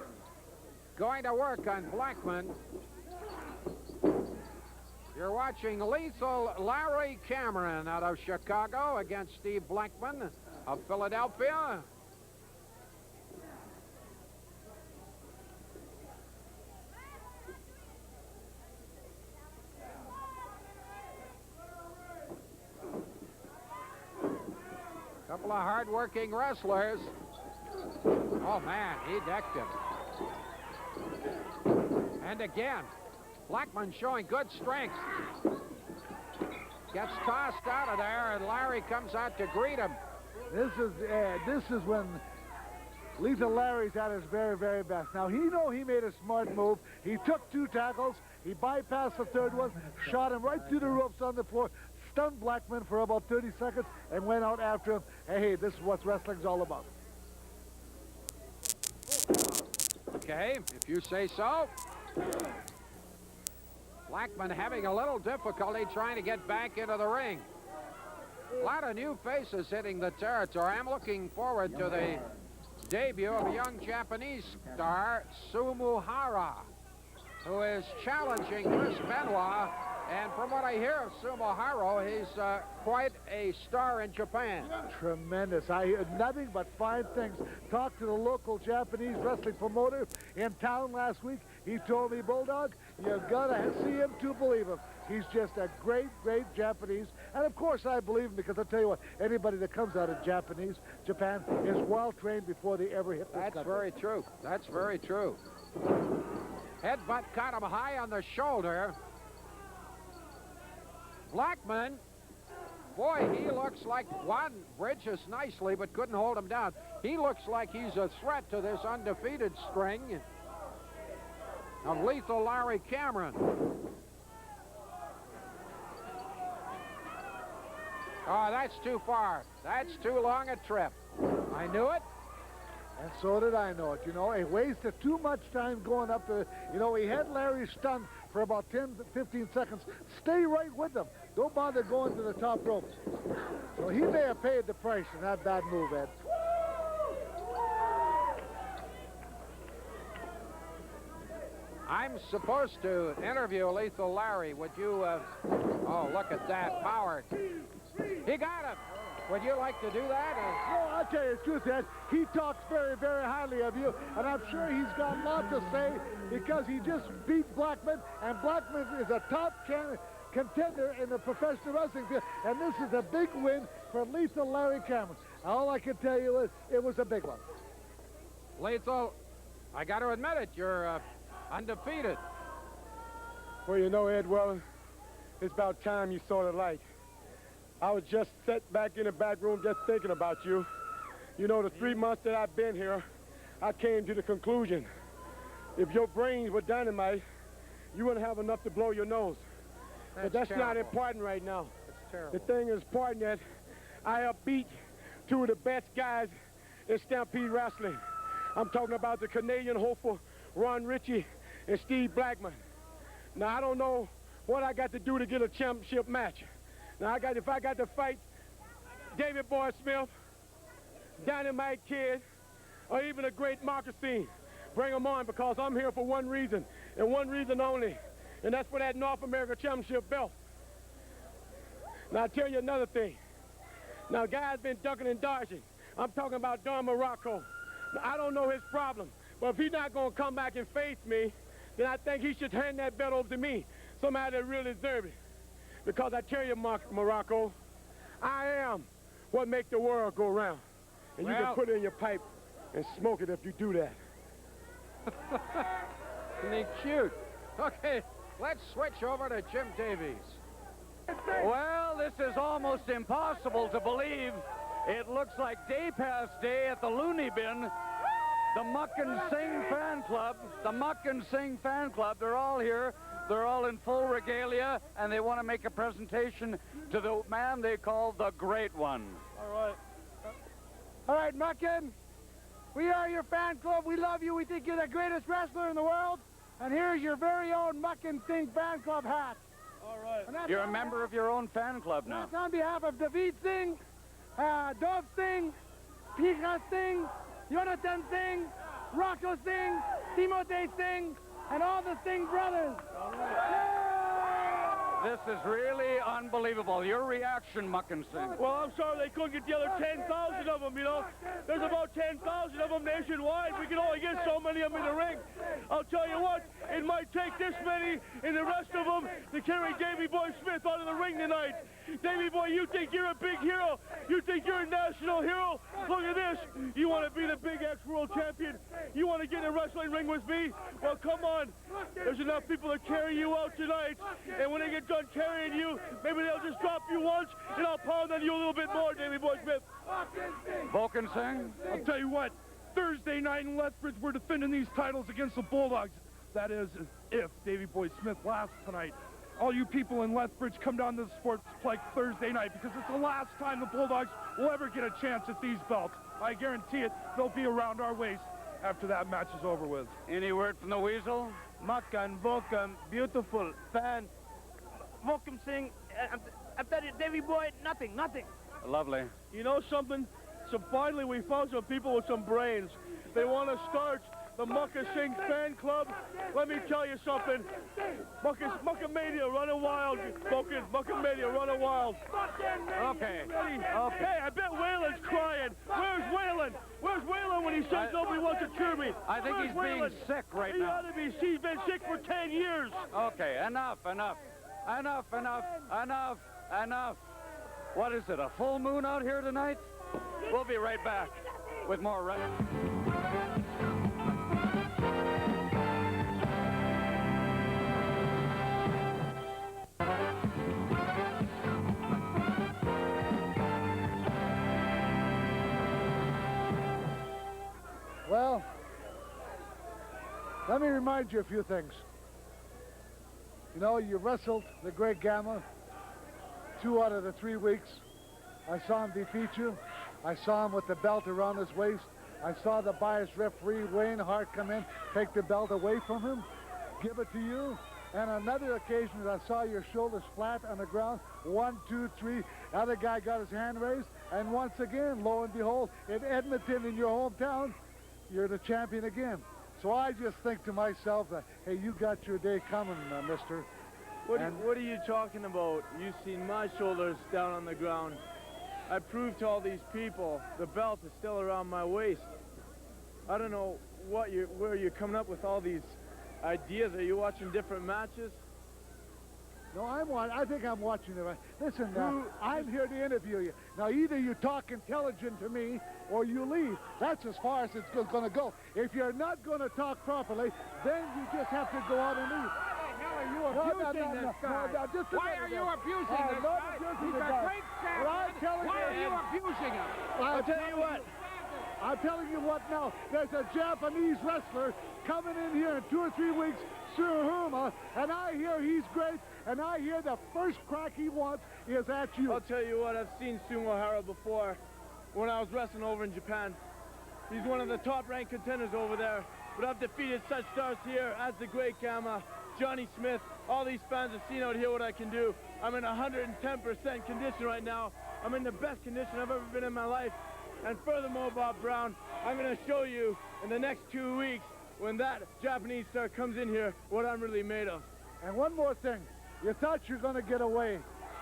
going to work on Blackman. You're watching Lethal Larry Cameron out of Chicago against Steve Blackman of Philadelphia. Couple of hard-working wrestlers. Oh, man, he decked him. And again, Blackman showing good strength. Gets tossed out of there, and Larry comes out to greet him. This is when Lethal Larry's at his very, very best. Now, he made a smart move. He took 2 tackles. He bypassed the third one, shot him right through the ropes on the floor, stunned Blackman for about 30 seconds, and went out after him. Hey, this is what wrestling's all about. Okay, if you say so. Blackman having a little difficulty trying to get back into the ring. A lot of new faces hitting the territory. I'm looking forward to the debut of a young Japanese star, Sumuhara, who is challenging Chris Benoit. And from what I hear of Sumuhara, he's quite a star in Japan. Tremendous. I hear nothing but fine things. Talked to the local Japanese wrestling promoter in town last week. He told me, Bulldog, you've got to see him to believe him. He's just a great, great Japanese. And of course I believe him, because I'll tell you what, anybody that comes out of Japan is well trained before they ever hit this country. That's very true. That's very true. Headbutt caught him high on the shoulder. Blackman, boy, he looks like one bridges nicely, but couldn't hold him down. He looks like he's a threat to this undefeated string of Lethal Larry Cameron. Oh, that's too far. That's too long a trip. I knew it. And so did I know it. You know, he wasted too much time going up to, you know, he had Larry stunned for about 10 to 15 seconds. Stay right with him. Don't bother going to the top rope. So he may have paid the price in that bad move, Ed. I'm supposed to interview Lethal Larry. Would you, oh, look at that power. He got him. Would you like to do that? No, I'll tell you the truth, Ed. He talks very, very highly of you, and I'm sure he's got a lot to say because he just beat Blackman, and Blackman is a top contender in the professional wrestling field, and this is a big win for Lethal Larry Cameron. All I can tell you is it was a big one. Lethal, I got to admit it, you're undefeated. Well, you know, Ed Welling, it's about time you saw the light. I was just sitting back in the back room just thinking about you. You know, the 3 months that I've been here, I came to the conclusion, if your brains were dynamite, you wouldn't have enough to blow your nose. But that's not important right now. It's terrible. The thing is important that I have beat 2 of the best guys in Stampede wrestling. I'm talking about the Canadian hopeful Ron Ritchie and Steve Blackman. Now, I don't know what I got to do to get a championship match. Now, if I got to fight David Boy Smith, Dynamite Kid, or even a great Marcusine, bring them on, because I'm here for one reason, and one reason only, and that's for that North America Championship belt. Now, I'll tell you another thing. Now, guys been ducking and dodging. I'm talking about Don Morocco. Now, I don't know his problem, but if he's not going to come back and face me, then I think he should hand that belt over to me, somebody that really deserves it. Because I tell you, Morocco, I am what make the world go round. And you can put it in your pipe and smoke it if you do that. Isn't he cute? Okay, let's switch over to Jim Davies. Well, this is almost impossible to believe. It looks like day past day at the Looney Bin. The Muck and Sing fan club, they're all here. They're all in full regalia, and they want to make a presentation to the man they call the Great One. All right, Muckin, we are your fan club. We love you. We think you're the greatest wrestler in the world. And here's your very own Muckin Sing fan club hat. All right. You're a member of your own fan club now. That's on behalf of David Singh, Dov Singh, Pika Singh, Jonathan Singh, Rocco Singh, Timothée Singh, and all the Singh brothers. This is really unbelievable. Your reaction, Muck and Sing. Well, I'm sorry they couldn't get the other 10,000 of them, you know. There's about 10,000 of them nationwide. We can only get so many of them in the ring. I'll tell you what, it might take this many and the rest of them to carry Davey Boy Smith out of the ring tonight. Davey Boy, you think you're a big hero? You think you're a national hero? Look at this. You want to be the big X-World Champion? You want to get in a wrestling ring with me? Well, come on. There's enough people to carry you out tonight. And when they get done carrying you, maybe they'll just drop you once, and I'll pound on you a little bit more, Davey Boy Smith. Vulcan Singh? I'll tell you what, Thursday night in Lethbridge, we're defending these titles against the Bulldogs. That is, if Davey Boy Smith lasts tonight. All you people in Lethbridge, come down to the Sportsplex Thursday night, because it's the last time the Bulldogs will ever get a chance at these belts. I guarantee it, they'll be around our waist. after that match is over with. Any word from the Weasel? Makan, Volkan, beautiful, fan. Volkan Singh, after Davy Boy, nothing. Lovely. You know something? So finally we found some people with some brains. They want to start the Mucka Singh fan club. Let me tell you something. Muckamania running wild, Vulcan. Muckamania running wild. Okay. Hey, I bet Waylon's crying. Where's Waylon? Where's Waylon when he says nobody wants to cheer me? I think Where's he's being Waylon? sick right He now. ought to be. He's been sick for 10 years. Okay, enough. What is it, a full moon out here tonight? We'll be right back with more Well, let me remind you a few things. You know, you wrestled the Great Gamma 2 out of the 3 weeks. I saw him defeat you. I saw him with the belt around his waist. I saw the biased referee, Wayne Hart, come in, take the belt away from him, give it to you. And another occasion that I saw your shoulders flat on the ground. 1, 2, 3. Other guy got his hand raised. And once again, lo and behold, in Edmonton, in your hometown, you're the champion again. So I just think to myself that, hey, you got your day coming, mister. What are you talking about? You've seen my shoulders down on the ground. I proved to all these people the belt is still around my waist. I don't know where you're coming up with all these ideas. Are you watching different matches? No, I think I'm watching it. Listen, I'm here to interview you. Now, either you talk intelligent to me or you leave. That's as far as it's going to go. If you're not going to talk properly, then you just have to go out and leave. Are you abusing this guy? Why are you abusing this guy? He's a great champion. Why are you abusing him? I'll tell you what. I'm telling you what now. There's a Japanese wrestler coming in here in 2 or 3 weeks, Suruhuma, and I hear he's great, and I hear the first crack he wants is at you. I'll tell you what, I've seen Sumohara before when I was wrestling over in Japan. He's one of the top-ranked contenders over there, but I've defeated such stars here as the Great Gamma, Johnny Smith. All these fans have seen out here what I can do. I'm in 110% condition right now. I'm in the best condition I've ever been in my life. And furthermore, Bob Brown, I'm going to show you in the next 2 weeks when that Japanese star comes in here what I'm really made of. And one more thing. You thought you were going to get away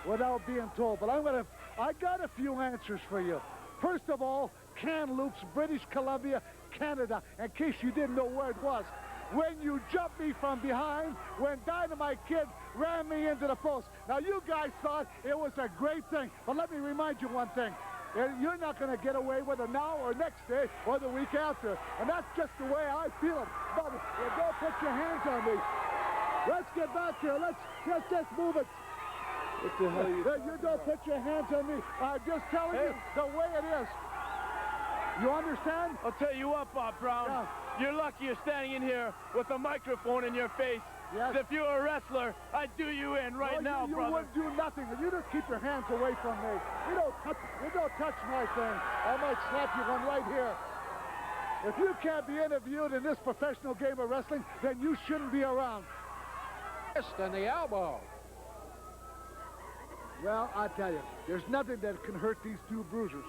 without being told, but I got a few answers for you. First of all, Kamloops, British Columbia, Canada, in case you didn't know where it was. When you jumped me from behind, when Dynamite Kid ran me into the post. Now, you guys thought it was a great thing, but let me remind you one thing. You're not going to get away with it now or next day or the week after. And that's just the way I feel it. But you don't put your hands on me. Let's get back here. Let's move it. What the hell you don't put your hands on me. I'm just telling you the way it is. You understand? I'll tell you what, Bob Brown. Yeah. You're lucky you're standing in here with a microphone in your face. Yes. If you were a wrestler, I'd do you in right now, you brother. You wouldn't do nothing. You just keep your hands away from me. You don't touch my thing. I might slap you one right here. If you can't be interviewed in this professional game of wrestling, then you shouldn't be around. Fist and the elbow. Well, I tell you, there's nothing that can hurt these two bruisers.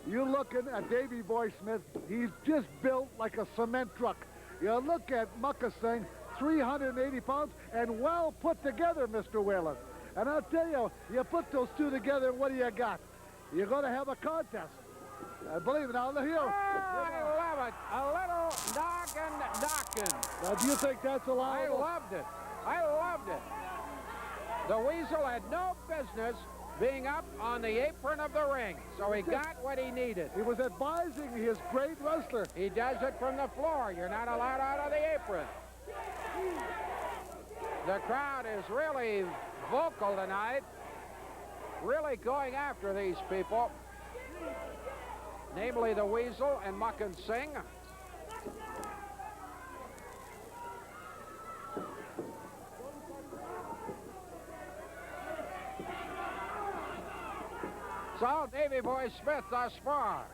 You're looking at Davy Boy Smith. He's just built like a cement truck. You look at Mucka Singh, 380 pounds, and well put together, Mr. Whalen. And I'll tell you, you put those two together, what do you got? You're going to have a contest. I believe it. Now, here. I love it. A little knocking. Now, do you think that's allowable? I loved it. The Weasel had no business being up on the apron of the ring, so he got what he needed. He was advising his great wrestler. He does it from the floor. You're not allowed out of the apron. The crowd is really vocal tonight, really going after these people, namely the Weasel and Mucka Singh. So, Davy Boy Smith thus far.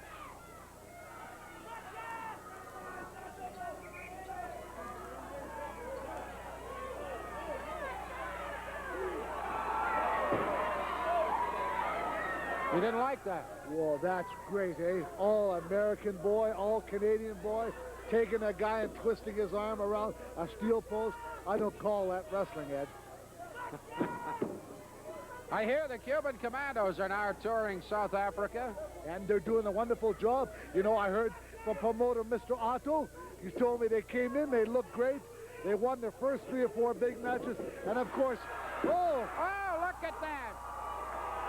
You didn't like that? Well, that's great, eh? All-American boy, all-Canadian boy, taking a guy and twisting his arm around a steel post. I don't call that wrestling, Ed. I hear the Cuban Commandos are now touring South Africa. And they're doing a wonderful job. You know, I heard from promoter Mr. Otto. He told me they came in, they looked great. They won their first 3 or 4 big matches. And, of course, Oh, look at that.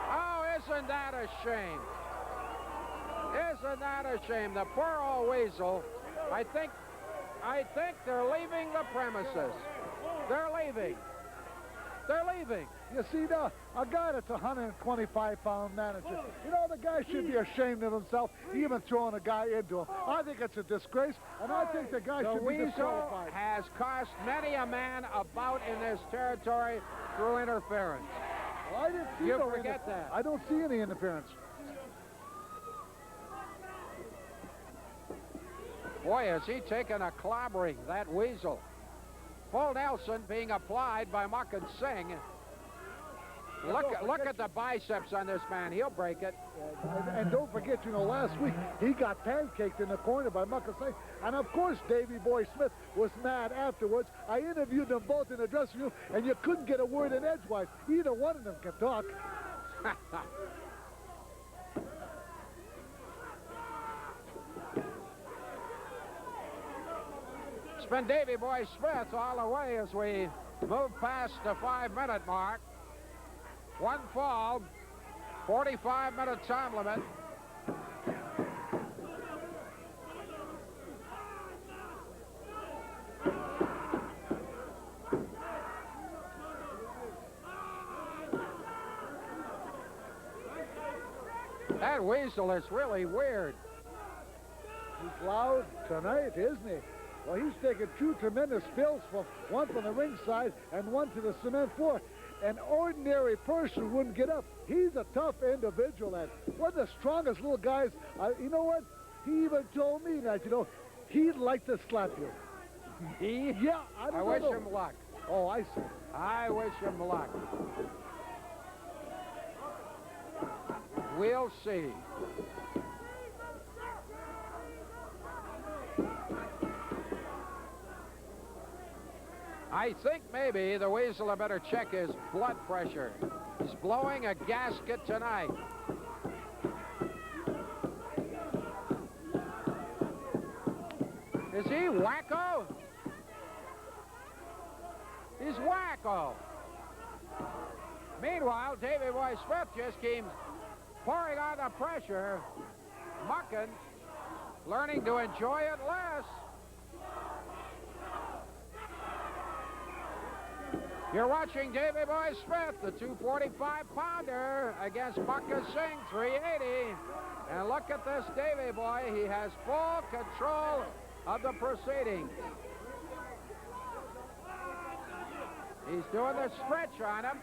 Oh, isn't that a shame? Isn't that a shame? The poor old weasel. I think they're leaving the premises. They're leaving. They're leaving. you see, a guy that's a 125-pound manager, you know, the guy should be ashamed of himself, even throwing a guy into him. I think it's a disgrace, and I think the guy should be disqualified. Has cost many a man a bout in this territory through interference. Well, I didn't see You forget that. I don't see any interference. Boy, has he taken a clobbering, that weasel. Full Nelson being applied by Mucken Singh. Look at the biceps on this man. He'll break it. And don't forget, you know, last week he got pancaked in the corner by Mucken Singh. And of course, Davey Boy Smith was mad afterwards. I interviewed them both in the dressing room, and you couldn't get a word in edgewise. Either one of them can talk. It's been Davey Boy Smith all the way as we move past the 5-minute mark. One fall, 45-minute time limit. That weasel is really weird. He's loud tonight, isn't he? Well, he's taken 2 tremendous spills, one from the ringside and one to the cement floor. An ordinary person wouldn't get up. He's a tough individual, and one of the strongest little guys. You know what? He even told me that, you know, he'd like to slap you. He? Yeah, I wish him luck. Oh, I see. I wish him luck. We'll see. I think maybe the weasel had better check his blood pressure. He's blowing a gasket tonight. Is he wacko? He's wacko. Meanwhile, Davey Boy Smith just keeps pouring on the pressure. Mucken learning to enjoy it less. You're watching Davey Boy Smith, the 245-pounder, against Mucken Singh, 380. And look at this Davey Boy. He has full control of the proceedings. He's doing the stretch on him.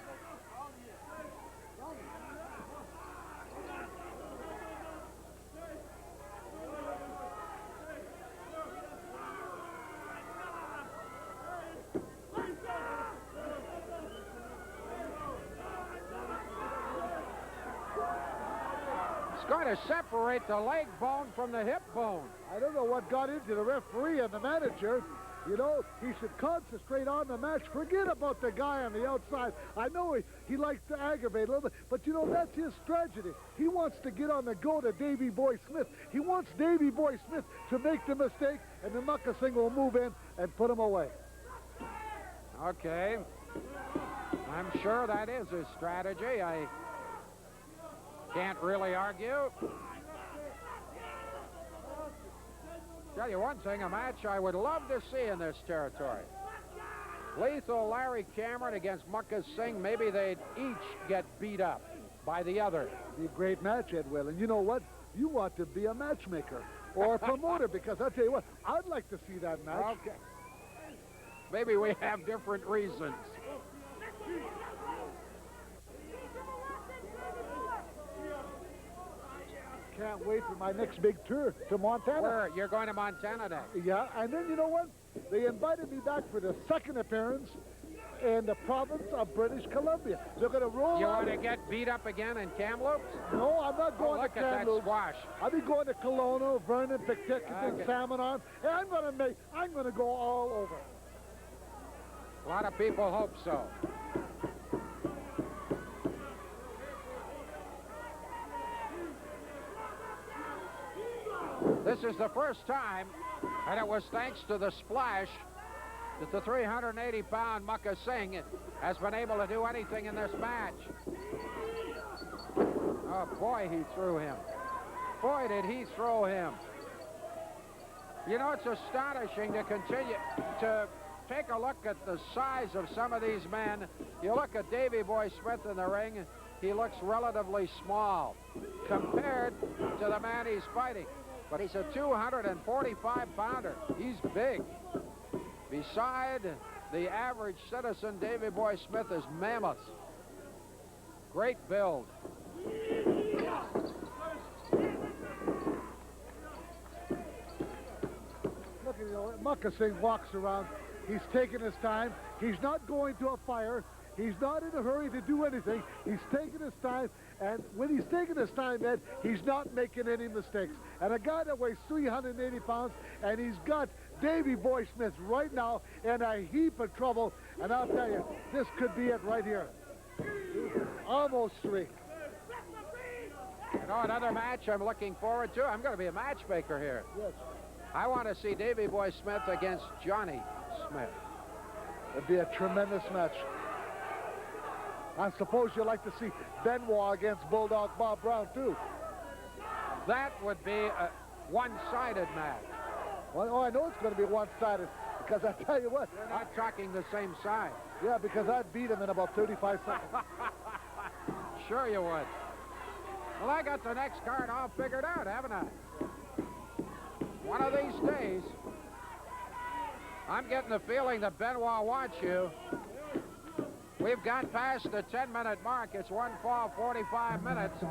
Going to separate the leg bone from the hip bone. I don't know what got into the referee and the manager. You know, he should concentrate on the match. Forget about the guy on the outside. I know he likes to aggravate a little bit, but you know, that's his tragedy. He wants to get on the go to Davey Boy Smith. He wants Davey Boy Smith to make the mistake, and then Mucken Singh will move in and put him away. Okay. I'm sure that is his strategy. I can't really argue. Tell you one thing, a match I would love to see in this territory. Lethal Larry Cameron against Mucken Singh. Maybe they'd each get beat up by the other. It'd be a great match, Ed Will. And you know what? You want to be a matchmaker or a promoter, because I'll tell you what, I'd like to see that match. Okay. Maybe we have different reasons. Can't wait for my next big tour to Montana. Where? You're going to Montana next? Yeah, and then you know what? They invited me back for the second appearance, in the province of British Columbia. They're going to roll You out. want to get beat up again in Kamloops? No, I'm not Oh, going look to at that Kamloops. squash. I'll be going to Kelowna, Vernon, Picticton, Okay. Salmon Arm, and I'm going to go all over. A lot of people hope so. This is the first time, and it was thanks to the splash, that the 380-pound Mucka Singh has been able to do anything in this match. Oh, boy, he threw him. Boy, did he throw him. You know, it's astonishing to continue to take a look at the size of some of these men. You look at Davy Boy Smith in the ring, he looks relatively small compared to the man he's fighting. But he's a 245-pounder. He's big. Beside the average citizen, Davy Boy Smith is mammoth. Great build. Look at Mucka Singh walks around. He's taking his time. He's not going to a fire. He's not in a hurry to do anything. He's taking his time, and when he's taking his time, Ed, he's not making any mistakes. And a guy that weighs 380 pounds, and he's got Davy Boy Smith right now in a heap of trouble, and I'll tell you, this could be it right here. Almost three. You know, another match I'm looking forward to. I'm going to be a matchmaker here. Yes. I want to see Davy Boy Smith against Johnny Smith. It'd be a tremendous match. I suppose you'd like to see Benoit against Bulldog Bob Brown, too. That would be a one-sided match. Well, oh, I know it's going to be one-sided, because I tell you what. They're not talking the same side. Yeah, because I'd beat him in about 35 seconds. Sure you would. Well, I got the next card all figured out, haven't I? One of these days, I'm getting the feeling that Benoit wants you. We've got past the 10-minute mark. It's 1 fall, 45 minutes. 10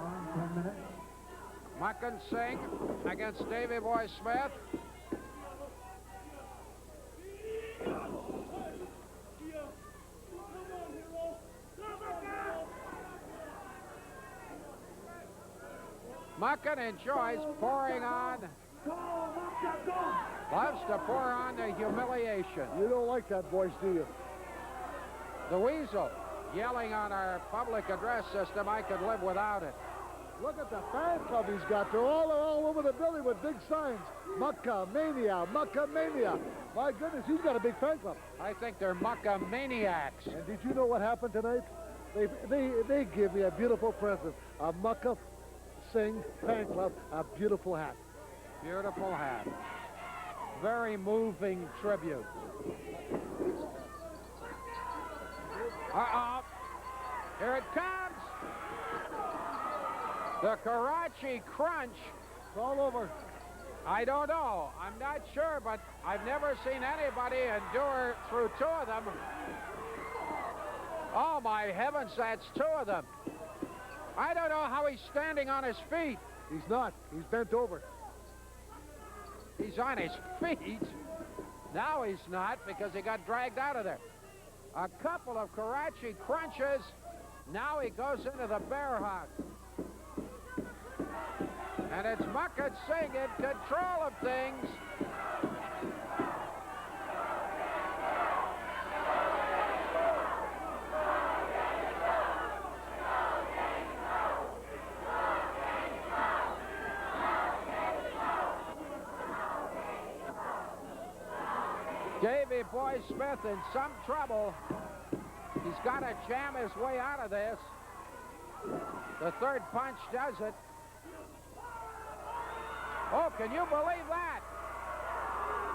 minutes. Mucka Singh against Davy Boy Smith. Mucka enjoys pouring on, loves to pour on the humiliation. You don't like that voice, do you? The Weasel yelling on our public address system, I could live without it. Look at the fan club he's got. They're all over the building with big signs. Mucka Mania, Mucka Mania. My goodness, he's got a big fan club. I think they're Mucka maniacs. And did you know what happened tonight? They give me a beautiful present. A Mucka Singh fan club, a beautiful hat. Beautiful hat. Very moving tribute. Uh-oh. Here it comes. The Karachi Crunch. It's all over. I don't know. I'm not sure, but I've never seen anybody endure through two of them. Oh, my heavens, that's two of them. I don't know how he's standing on his feet. He's not. He's bent over. He's on his feet. Now he's not because he got dragged out of there. A couple of Karachi crunches. Now he goes into the bear hug. And it's Mucka Singh in control of things. Davy Boy Smith in some trouble. He's got to jam his way out of this. The third punch does it. Oh, can you believe that?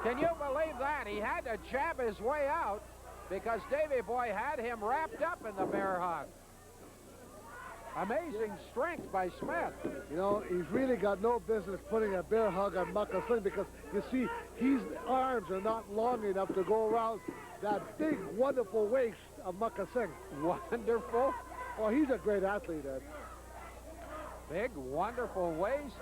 Can you believe that? He had to jab his way out because Davy Boy had him wrapped up in the bear hug. Amazing strength by Smith. You know, he's really got no business putting a bear hug on Mucka Singh because, you see, his arms are not long enough to go around that big, wonderful waist of Mucka Singh. Wonderful. Oh, he's a great athlete, Ed. Big, wonderful waist.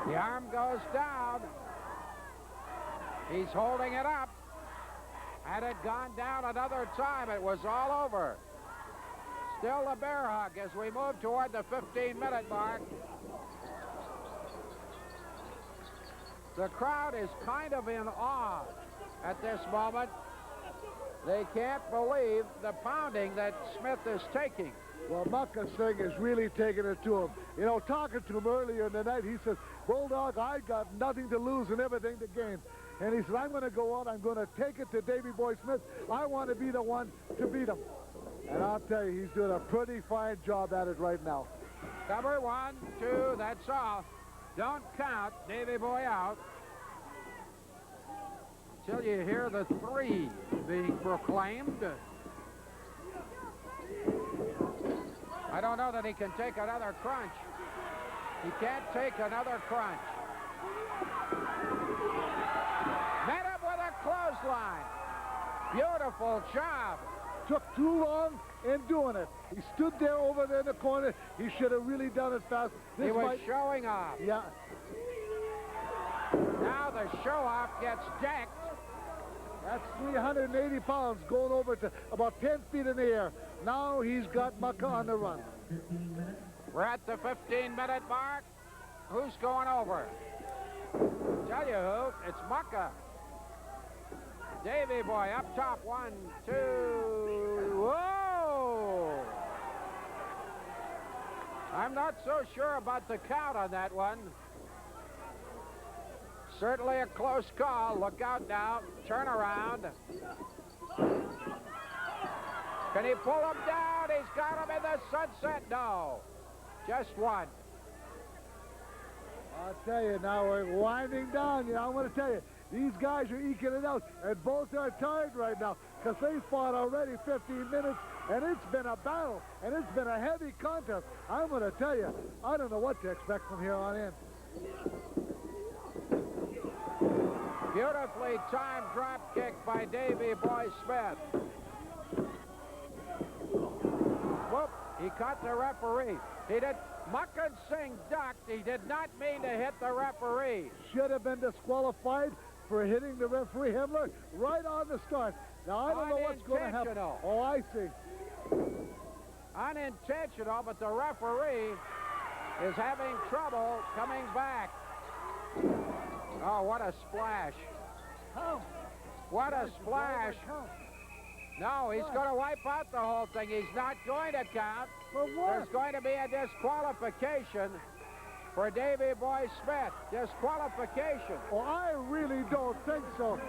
The arm goes down. He's holding it up. Had it gone down another time, it was all over. Still the bear hug as we move toward the 15-minute mark. The crowd is kind of in awe at this moment. They can't believe the pounding that Smith is taking. Well, Mucka Singh is really taking it to him. You know, talking to him earlier in the night, he says, Bulldog, I got nothing to lose and everything to gain. And he said, I'm going to go out, I'm going to take it to Davy Boy Smith. I want to be the one to beat him. And I'll tell you, he's doing a pretty fine job at it right now. Cover 1, 2, that's all. Don't count Davy Boy out till you hear the 3 being proclaimed. I don't know that he can take another crunch. He can't take another crunch. Met him with a clothesline. Beautiful job. Took too long in doing it. He stood there over there in the corner. He should have really done it fast. He was showing off. Yeah. Now the show-off gets decked. That's 380 pounds going over to about 10 feet in the air. Now he's got Mucka on the run. We're at the 15-minute mark. Who's going over? Tell you who, it's Mucka. Davy Boy up top, 1, 2, whoa! I'm not so sure about the count on that one. Certainly a close call. Look out now. Turn around. Can he pull him down? He's got him in the sunset. No. Just 1. I'll tell you now, we're winding down. You know, I'm going to tell you, these guys are eking it out, and both are tired right now because they fought already 15 minutes, and it's been a battle, and it's been a heavy contest. I'm going to tell you, I don't know what to expect from here on in. Beautifully timed drop kick by Davy Boy Smith. Whoop, he caught the referee. He did. Mucka Singh ducked. He did not mean to hit the referee. Should have been disqualified for hitting the referee, Himmler, right on the start. Now, I don't know what's going to happen. Oh, I see. Unintentional, but the referee is having trouble coming back. Oh, what a splash. How? What a splash. No, he's going to wipe out the whole thing. He's not going to count. For what? There's going to be a disqualification for Davy Boy Smith. Disqualification. Well, I really don't think so.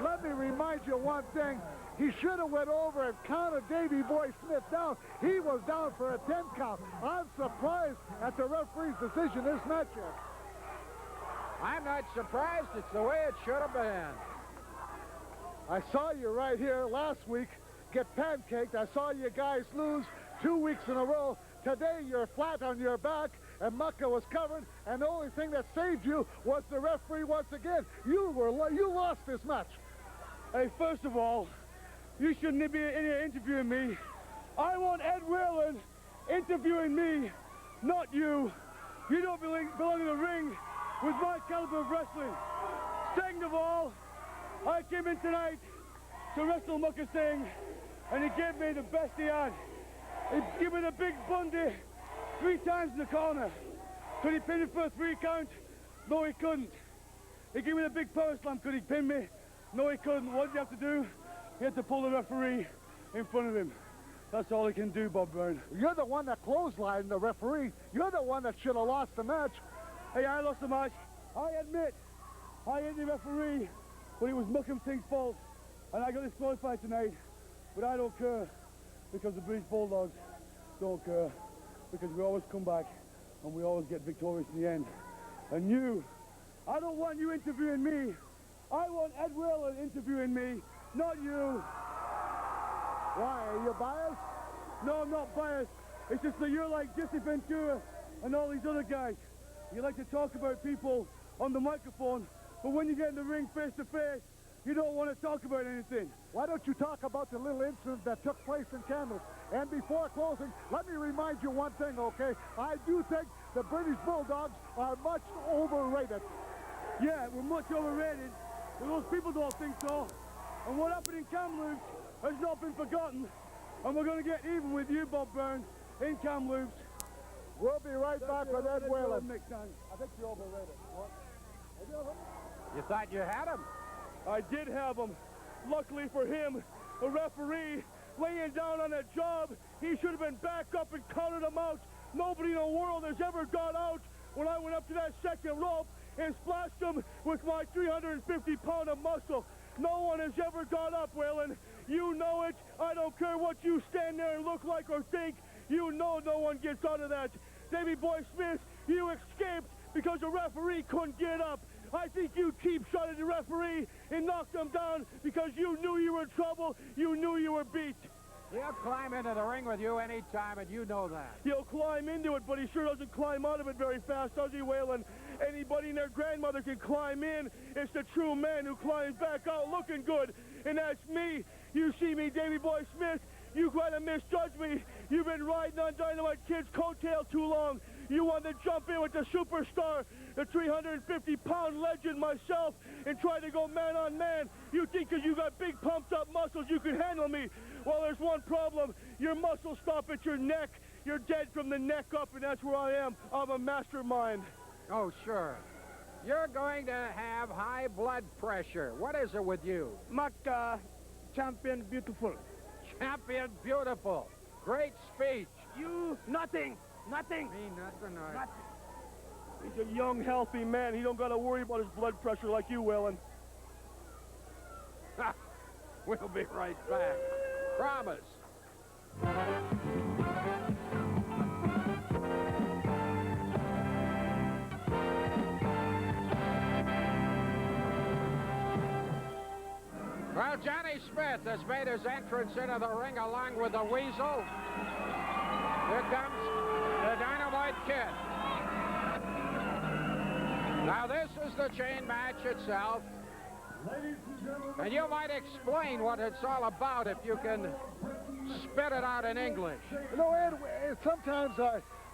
Let me remind you one thing. He should have went over and counted Davy Boy Smith down. He was down for a 10 count. I'm surprised at the referee's decision this match here. I'm not surprised. It's the way it should have been. I saw you right here last week get pancaked. I saw you guys lose 2 weeks in a row. Today you're flat on your back, and Mucka was covered, and the only thing that saved you was the referee once again. You lost this match. Hey, first of all, you shouldn't be in here interviewing me. I want Ed Whalen interviewing me, not you. You don't belong in the ring with my caliber of wrestling. Second of all, I came in tonight to wrestle Mucka Singh, and he gave me the best he had. He gave me the big bundy 3 times in the corner. Could he pin me for a 3 count? No, he couldn't. He gave me the big power slam. Could he pin me? No, he couldn't. What did he have to do? He had to pull the referee in front of him. That's all he can do, Bob Brown. You're the one that clotheslined the referee. You're the one that should have lost the match. Hey, I lost the match. I admit, I hit the referee, but it was Mucka Singh's fault, and I got disqualified tonight. But I don't care, because the British Bulldogs don't care, because we always come back, and we always get victorious in the end. And you, I don't want you interviewing me. I want Ed Whalen interviewing me, not you. Why, are you biased? No, I'm not biased. It's just that you're like Jesse Ventura and all these other guys. You like to talk about people on the microphone, but when you get in the ring face to face, you don't want to talk about anything. Why don't you talk about the little incident that took place in Kamloops? And before closing, let me remind you one thing, okay? I do think the British Bulldogs are much overrated. Yeah, we're much overrated, But those people don't think so. And what happened in Kamloops has not been forgotten. And we're going to get even with you, Bob Burns, in Kamloops. We'll be right back with Ed Whalen. I think you're overrated. What? You thought you had him? I did have him. Luckily for him, the referee laying down on that job, he should have been back up and counted him out. Nobody in the world has ever got out when I went up to that second rope and splashed him with my 350-pound of muscle. No one has ever got up, Whalen. You know it. I don't care what you stand there and look like or think. You know no one gets out of that. Davey Boy Smith, you escaped because the referee couldn't get up. I think you cheap shot at the referee and knocked him down because you knew you were in trouble. You knew you were beat. He'll climb into the ring with you anytime, and you know that. He'll climb into it, but he sure doesn't climb out of it very fast, does he, Whalen? Anybody and their grandmother can climb in. It's the true man who climbs back out looking good, and that's me. You see me, Davey Boy Smith. You kind of misjudged me. You've been riding on Dynamite Kid's coattail too long. You wanted to jump in with the superstar, the 350-pound legend myself, and try to go man-on-man. You think because you got big pumped-up muscles you can handle me. Well, there's one problem. Your muscles stop at your neck. You're dead from the neck up, and that's where I am. I'm a mastermind. Oh, sure. You're going to have high blood pressure. What is it with you? Champion beautiful. Champion beautiful. Great speech. You, nothing. Nothing. Me, nothing. He's a young, healthy man. He don't got to worry about his blood pressure like you, Whalen. We'll be right back. Promise. Well, Johnny Smith has made his entrance into the ring along with the Weasel. Here comes the Dynamite Kid. Now, this is the chain match itself. And you might explain what it's all about if you can spit it out in English. You know, Ed, sometimes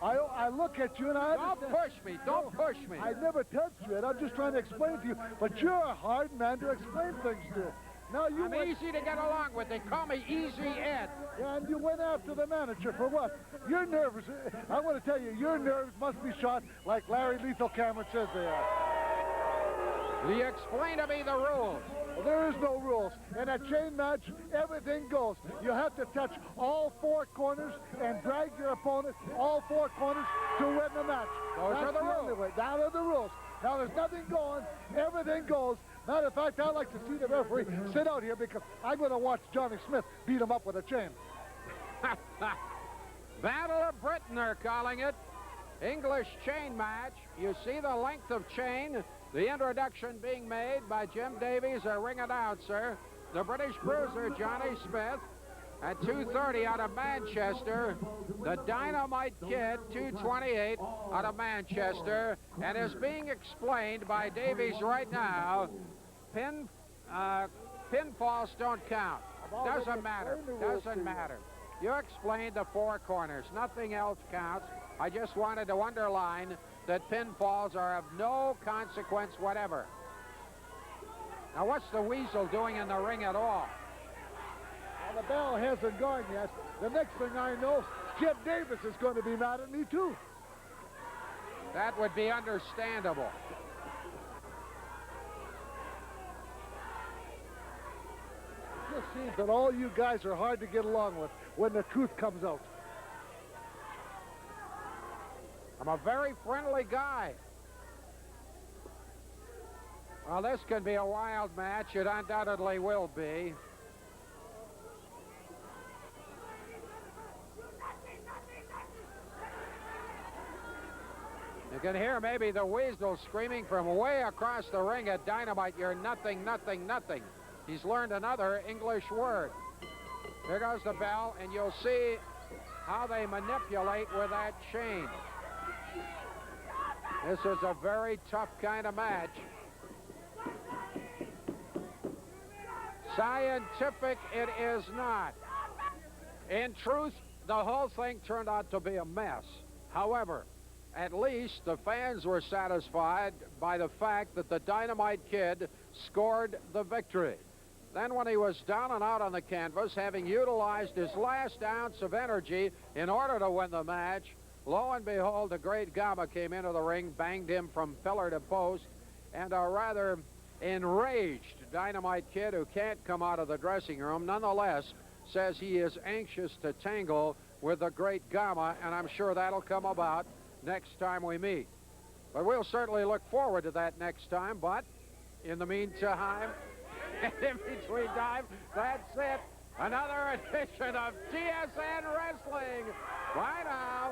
I look at you and I Don't push me. Don't push me. I never touched you, Ed. I'm just trying to explain to you. But you're a hard man to explain things to. Now you I'm easy to get along with. They call me Easy Ed. Yeah, and you went after the manager for what? You're nervous. I want to tell you, your nerves must be shot like Larry Lethal Cameron says they are. Will you explain to me the rules? Well, there is no rules. In a chain match, everything goes. You have to touch all four corners and drag your opponent all four corners to win the match. Those are the rules. That are the rules. Now, there's nothing going. Everything goes. Matter of fact, I'd like to see the referee sit out here because I'm going to watch Johnny Smith beat him up with a chain. Battle of Britain, they're calling it. English chain match. You see the length of chain. The introduction being made by Jim Davies, our ring announcer. The British Bruiser, Johnny Smith, at 230 out of Manchester. The Dynamite Kid, 228 out of Manchester. And is being explained by Davies right now. Pinfalls don't count. Doesn't matter. Doesn't matter. You explained the four corners. Nothing else counts. I just wanted to underline that pinfalls are of no consequence whatever. Now, what's the Weasel doing in the ring at all? Well, the bell hasn't gone yet. The next thing I know, Jim Davis is going to be mad at me, too. That would be understandable. It just seems that all you guys are hard to get along with when the truth comes out. I'm a very friendly guy. Well, this could be a wild match. It undoubtedly will be. You can hear maybe the Weasel screaming from way across the ring at Dynamite, "You're nothing, nothing, nothing." He's learned another English word. Here goes the bell, and you'll see how they manipulate with that chain. This is a very tough kind of match. Scientific it is not. In truth, the whole thing turned out to be a mess. However, at least the fans were satisfied by the fact that the Dynamite Kid scored the victory. Then when he was down and out on the canvas, having utilized his last ounce of energy in order to win the match, lo and behold, the great Gama came into the ring, banged him from pillar to post, and a rather enraged Dynamite Kid, who can't come out of the dressing room, nonetheless says he is anxious to tangle with the great Gama, and I'm sure that'll come about next time we meet. But we'll certainly look forward to that next time. But in the meantime, in between time, that's it. Another edition of TSN Wrestling. Bye now.